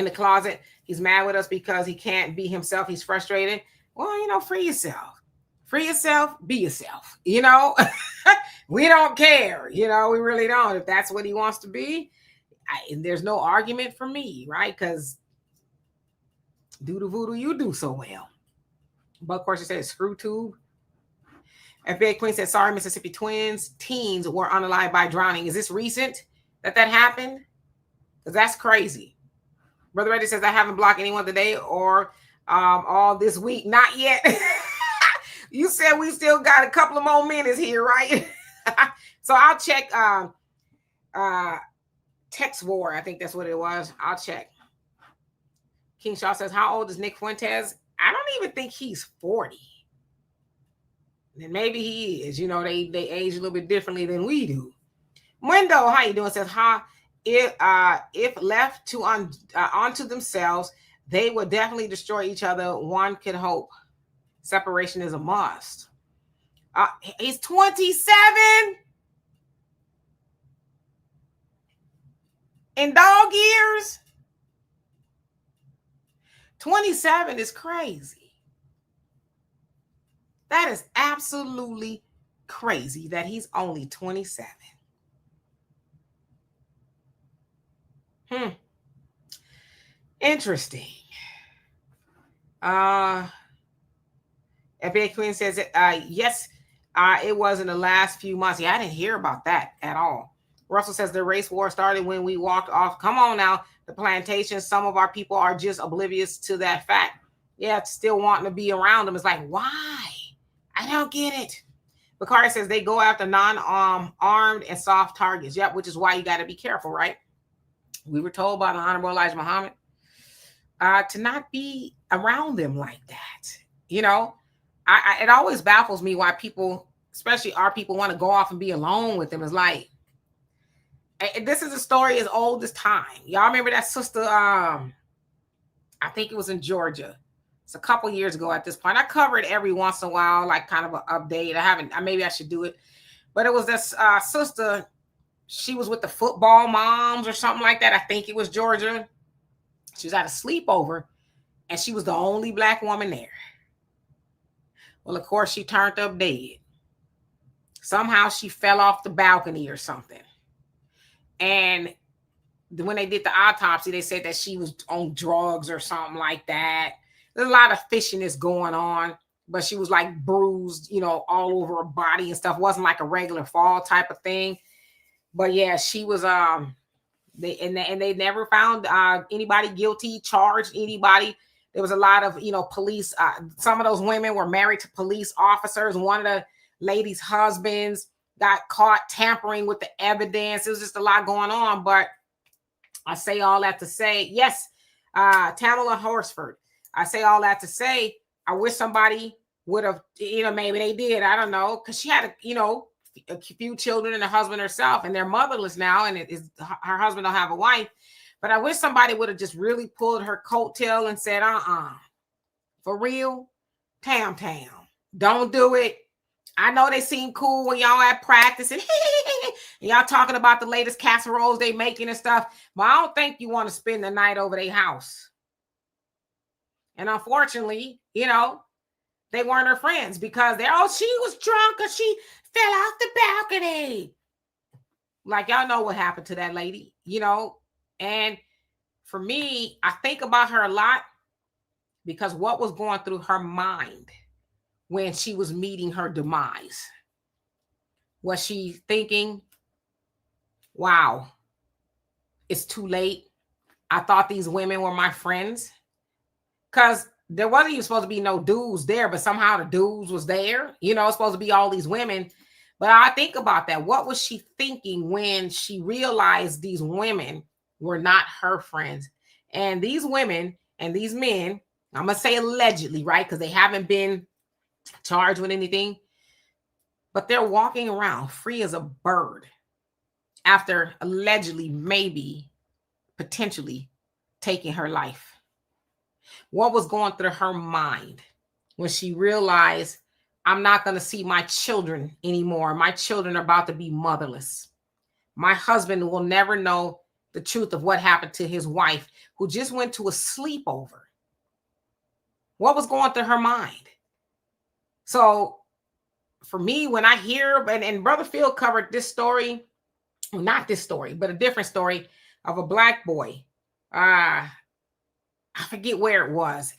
the closet. He's mad with us because he can't be himself. He's frustrated. Well, free yourself. Free yourself. Be yourself. We don't care. We really don't. If that's what he wants to be, there's no argument for me, right? Because do the voodoo you do so well. But of course, you said screw tube. FBA Queen said, sorry, Mississippi teens were unalived by drowning. Is this recent that happened? Because that's crazy. Brother Reddy says, I haven't blocked anyone today or all this week. Not yet. You said we still got a couple of more minutes here, right? So I'll check text war. I think that's what it was. I'll check. King Shaw says, how old is Nick Fuentes? I don't even think he's 40. And maybe he is. They age a little bit differently than we do. Mundo, how you doing? Says, if left to onto themselves, they would definitely destroy each other. One could hope. Separation is a must. He's 27 in dog years. 27 is crazy. That is absolutely crazy that he's only 27. Interesting. FA Queen says, yes, it was in the last few months. Yeah, I didn't hear about that at all. Russell says the race war started when we walked off. Come on now, the plantation. Some of our people are just oblivious to that fact. Yeah, still wanting to be around them. It's like, why? I don't get it. Bakari says they go after non-armed and soft targets. Yep, which is why you got to be careful, right? We were told by the Honorable Elijah Muhammad to not be around them like that. It always baffles me why people, especially our people, want to go off and be alone with them. It's like, this is a story as old as time. Y'all remember that sister? I think it was in Georgia. It's a couple years ago at this point. I cover it every once in a while, like kind of an update. Maybe I should do it. But it was this sister. She was with the football moms or something like that. I think it was Georgia. She was at a sleepover, and she was the only Black woman there. Well, of course, she turned up dead. Somehow she fell off the balcony or something. And when they did the autopsy, they said that she was on drugs or something like that. There's a lot of fishiness going on, but she was like bruised, all over her body and stuff. It wasn't like a regular fall type of thing. But yeah, she was they never found anybody guilty, charged anybody. There was a lot of police. Some of those women were married to police officers. One of the ladies' husbands got caught tampering with the evidence. It was just a lot going on. But I say all that to say, yes, Tamala Horsford. I say all that to say, I wish somebody would have, maybe they did. I don't know, because she had a few children and a husband herself, and they're motherless now, and her husband don't have a wife. But I wish somebody would have just really pulled her coattail and said, for real, Tam, don't do it. I know they seem cool when y'all at practice and y'all talking about the latest casseroles they making and stuff, but I don't think you want to spend the night over their house. And unfortunately, they weren't her friends because she was drunk or she fell off the balcony. Like, y'all know what happened to that lady, And for me, I think about her a lot because what was going through her mind when she was meeting her demise? Was she thinking, wow, it's too late? I thought these women were my friends. Because there wasn't even supposed to be no dudes there, but somehow the dudes was there. You know, it's supposed to be all these women. But I think about that. What was she thinking when she realized these women were not her friends? And these women and these men, I'm going to say allegedly, right? Because they haven't been charged with anything, but they're walking around free as a bird after allegedly, maybe, potentially taking her life. What was going through her mind when she realized, I'm not going to see my children anymore. My children are about to be motherless. My husband will never know the truth of what happened to his wife, who just went to a sleepover. What was going through her mind? So for me, when I hear, and Brother Phil covered this story, not this story, but a different story of a black boy. I forget where it was.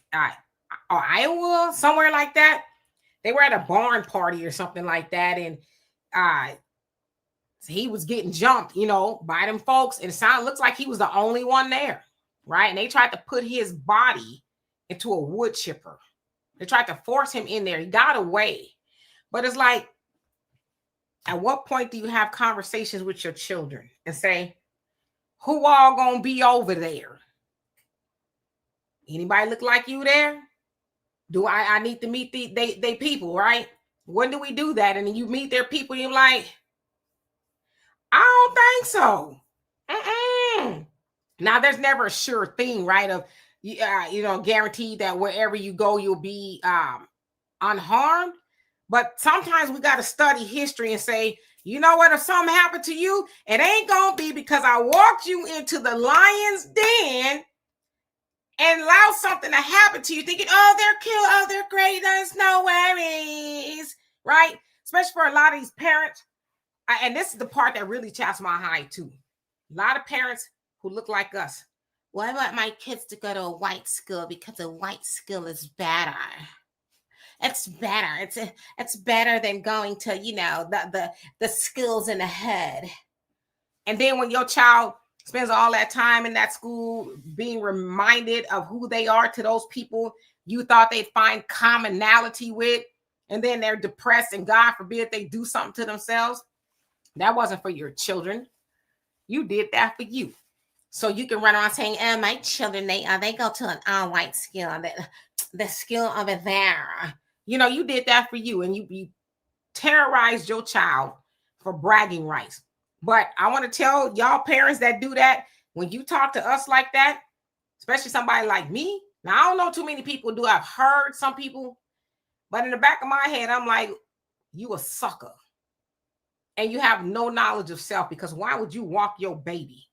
Iowa, somewhere like that. They were at a barn party or something like that. And he was getting jumped, you know, by them folks. And it looks like he was the only one there, right? And they tried to put his body into a wood chipper. They tried to force him in there. He got away. But it's like, at what point do you have conversations with your children and say, who all gonna be over there? Anybody look like you there? Do I need to meet they people, right? When do we do that? And then you meet their people, and you're like, I don't think so. Now, there's never a sure thing, right? Of guaranteed that wherever you go, you'll be unharmed. But sometimes we got to study history and say, you know what? If something happened to you, it ain't gonna be because I walked you into the lion's den and allow something to happen to you, thinking, oh, they're cute, oh, they're great, there's no worries, right? Especially for a lot of these parents. And this is the part that really chaps my hide too. A lot of parents who look like us. Well, I want my kids to go to a white school because a white school is better. It's better. It's better than going to, the schools in the hood. And then when your child spends all that time in that school being reminded of who they are to those people you thought they'd find commonality with, and then they're depressed and God forbid they do something to themselves. That wasn't for your children. You did that for you. So you can run around saying, oh, my children, they go to an all-white school, the school over there. You did that for you, and you terrorized your child for bragging rights. But I want to tell y'all parents that do that, when you talk to us like that, especially somebody like me. Now, I don't know too many people do. I've heard some people, but in the back of my head, I'm like, you a sucker. And you have no knowledge of self, because why would you walk your baby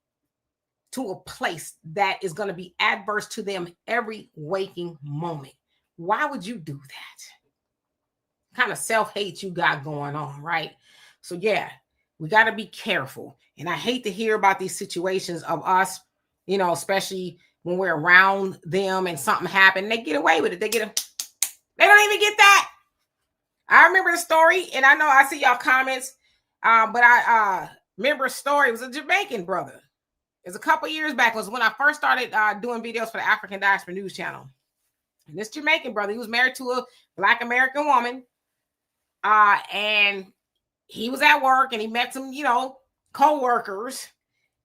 to a place that is going to be adverse to them every waking moment? Why would you do that? Kind of self-hate you got going on, right? So yeah, we got to be careful. And I hate to hear about these situations of us, especially when we're around them and something happened, they get away with it. They don't even get that. I remember the story, and I know I see y'all comments, but I remember a story. It was a Jamaican brother. It was a couple years back. It was when I first started doing videos for the African Diaspora News Channel. And this Jamaican brother, he was married to a Black American woman. And he was at work, and he met some, co-workers,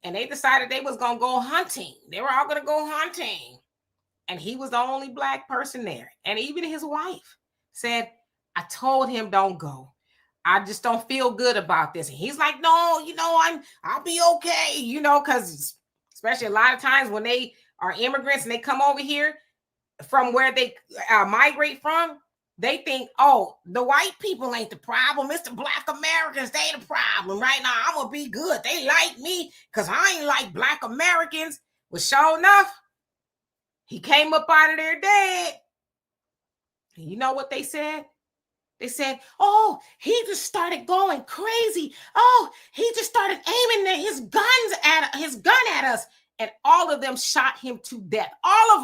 and they decided they was going to go hunting. They were all going to go hunting. And he was the only Black person there. And even his wife said, I told him don't go. I just don't feel good about this. And he's like, no, I'll be okay, because especially a lot of times when they are immigrants and they come over here from where they migrate from, they think, oh, the white people ain't the problem. It's the Black Americans. They the problem. Right now, I'm going to be good. They like me because I ain't like Black Americans. Well, sure enough, he came up out of there dead. And you know what they said? They said, oh, he just started going crazy. Oh, he just started aiming his gun at us. And all of them shot him to death. All of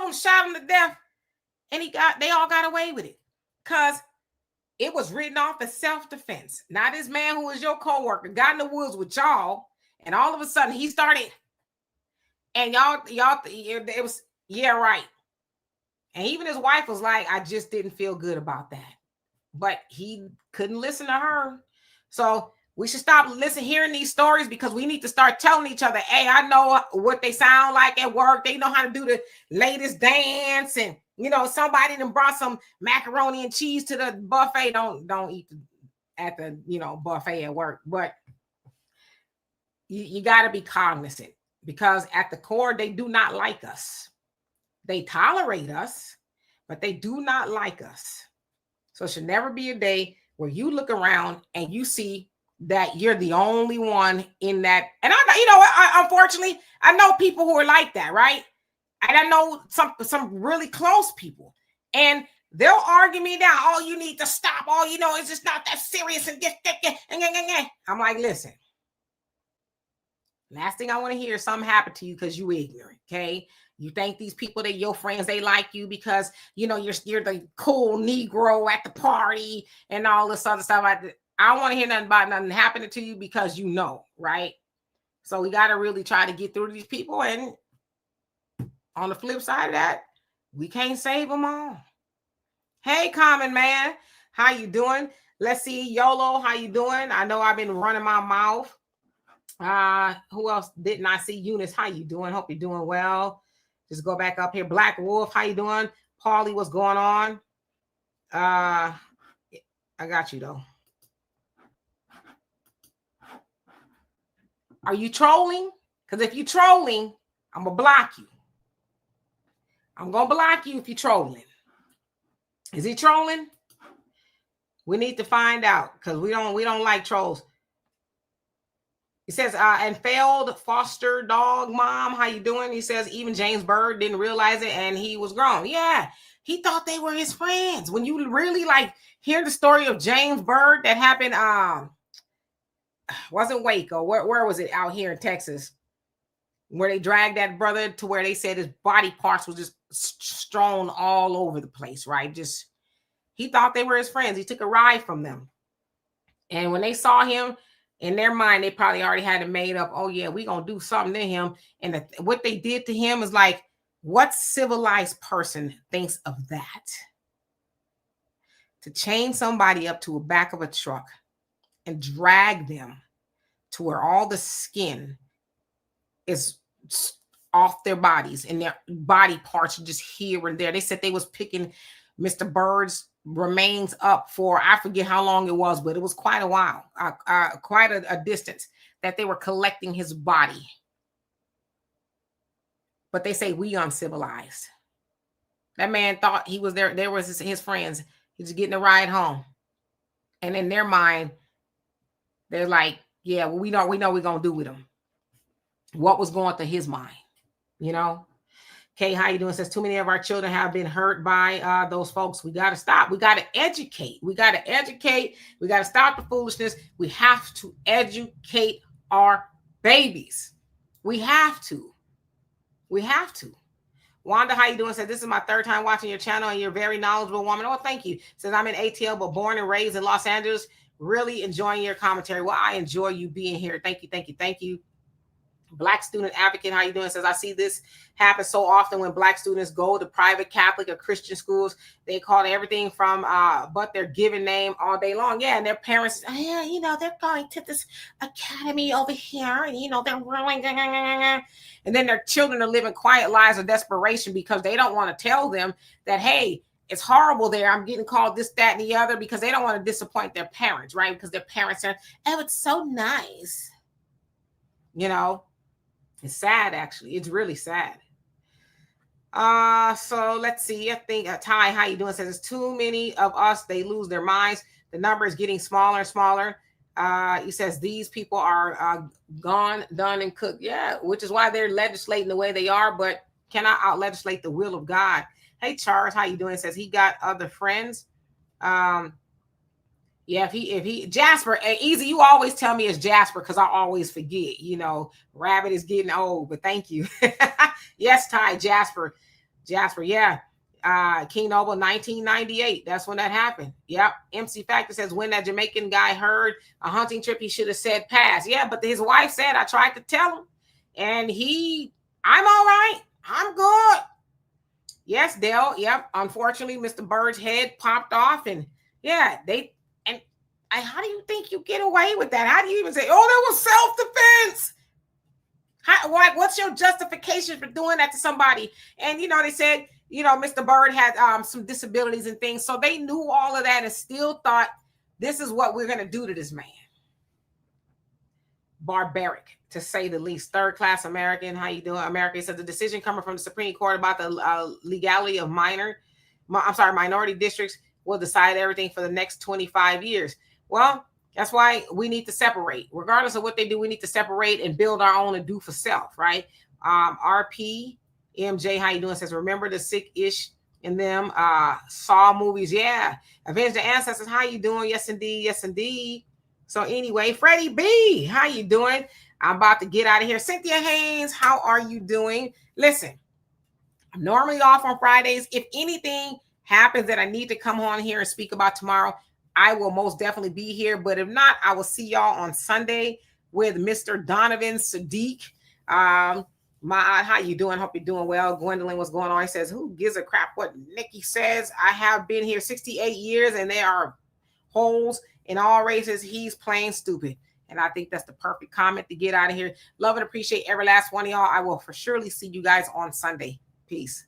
them shot him to death. And they all got away with it because it was written off as self-defense. Now this man who was your coworker got in the woods with y'all, and all of a sudden he started, and y'all, it was, yeah, right. And even his wife was like, I just didn't feel good about that. But he couldn't listen to her. So we should stop hearing these stories, because we need to start telling each other, hey, I know what they sound like at work. They know how to do the latest dance. And, somebody done brought some macaroni and cheese to the buffet. Don't eat at the, buffet at work. But you got to be cognizant, because at the core, they do not like us. They tolerate us, but they do not like us. So it should never be a day where you look around and you see that you're the only one in that. And unfortunately, I know people who are like that, right? And I know some really close people, and they'll argue me down. Oh, you need to stop. Oh, it's just not that serious. And I'm like, listen. Last thing I want to hear is something happen to you because you ignorant, okay? You think these people, that your friends, they like you because, you're the cool Negro at the party and all this other stuff. I don't want to hear nothing about nothing happening to you, because right? So we got to really try to get through to these people. And on the flip side of that, we can't save them all. Hey, Common Man, how you doing? Let's see, YOLO, how you doing? I know I've been running my mouth. Who else didn't I see? Eunice, how you doing? Hope you're doing well. Just go back up here. Black Wolf, how you doing? Paulie, what's going on? I got you though. Are you trolling? Because if you're trolling, I'm gonna block you. I'm gonna block you if you're trolling. Is he trolling? We need to find out, because we don't like trolls. He says, and failed foster dog mom, how you doing? He says, even James Bird didn't realize it, and he was grown. Yeah, he thought they were his friends. When you really hear the story of James Bird that happened, wasn't Waco, where was it? Out here in Texas, where they dragged that brother to where they said his body parts was just strewn all over the place, right? Just, he thought they were his friends. He took a ride from them. And when they saw him, in their mind, they probably already had it made up. Oh, yeah, we're going to do something to him. And what they did to him is like, what civilized person thinks of that? To chain somebody up to the back of a truck and drag them to where all the skin is off their bodies and their body parts are just here and there. They said they was picking Mr. Bird's remains up for, I forget how long it was, but it was quite a while, quite a distance that they were collecting his body. But they say we uncivilized. That man thought he was there. There was his friends. He was getting a ride home. And in their mind, they're like, yeah, well, we know we're going to do with him. What was going through his mind, Kay, how you doing? Says too many of our children have been hurt by those folks. We got to stop. We got to educate. We got to stop the foolishness. We have to educate our babies. We have to. Wanda, how you doing? Says, this is my third time watching your channel and you're a very knowledgeable woman. Oh, thank you. Says, I'm in ATL, but born and raised in Los Angeles. Really enjoying your commentary. Well, I enjoy you being here. Thank you. Black student advocate, how you doing? Says, I see this happen so often when Black students go to private Catholic or Christian schools. They call everything from but their given name all day long. Yeah, and their parents, they're going to this academy over here, and they're really, and then their children are living quiet lives of desperation because they don't want to tell them that, hey, it's horrible there. I'm getting called this, that, and the other, because they don't want to disappoint their parents, right? Because their parents are, oh, it's so nice. It's sad, actually. It's really sad. So let's see. I think Ty, how you doing? Says it's too many of us. They lose their minds. The number is getting smaller and smaller. He says these people are gone, done, and cooked. Yeah, which is why they're legislating the way they are, but cannot out legislate the will of God. Hey, Charles, how you doing? Says he got other friends. Yeah, if he Jasper, easy, you always tell me it's Jasper because I always forget, Rabbit is getting old, but thank you. Yes, Ty, Jasper, yeah. King Noble, 1998. That's when that happened. Yep. MC Factor says when that Jamaican guy heard a hunting trip, he should have said pass. Yeah, but his wife said, I tried to tell him, and I'm all right. I'm good. Yes, Dale. Yep. Unfortunately, Mr. Bird's head popped off, and yeah, how do you think you get away with that? How do you even say, "Oh, that was self-defense"? What's your justification for doing that to somebody? And they said, Mr. Bird had some disabilities and things, so they knew all of that and still thought this is what we're gonna do to this man. Barbaric, to say the least. Third class American. How you doing, America? It says the decision coming from the Supreme Court about the legality of minority districts will decide everything for the next 25 years. Well, that's why we need to separate. Regardless of what they do, we need to separate and build our own and do for self, right? RP MJ, how you doing? Says, remember the sick-ish in them Saw movies? Yeah. Avenge the Ancestors. How you doing? Yes, indeed. Yes, indeed. So anyway, Freddie B, how you doing? I'm about to get out of here. Cynthia Haynes, how are you doing? Listen, I'm normally off on Fridays. If anything happens that I need to come on here and speak about tomorrow, I will most definitely be here. But if not, I will see y'all on Sunday with Mr. Donovan Sadiq. How you doing? Hope you're doing well. Gwendolyn, what's going on? He says, who gives a crap what Nikki says? I have been here 68 years and there are holes in all races. He's plain stupid. And I think that's the perfect comment to get out of here. Love and appreciate every last one of y'all. I will for surely see you guys on Sunday. Peace.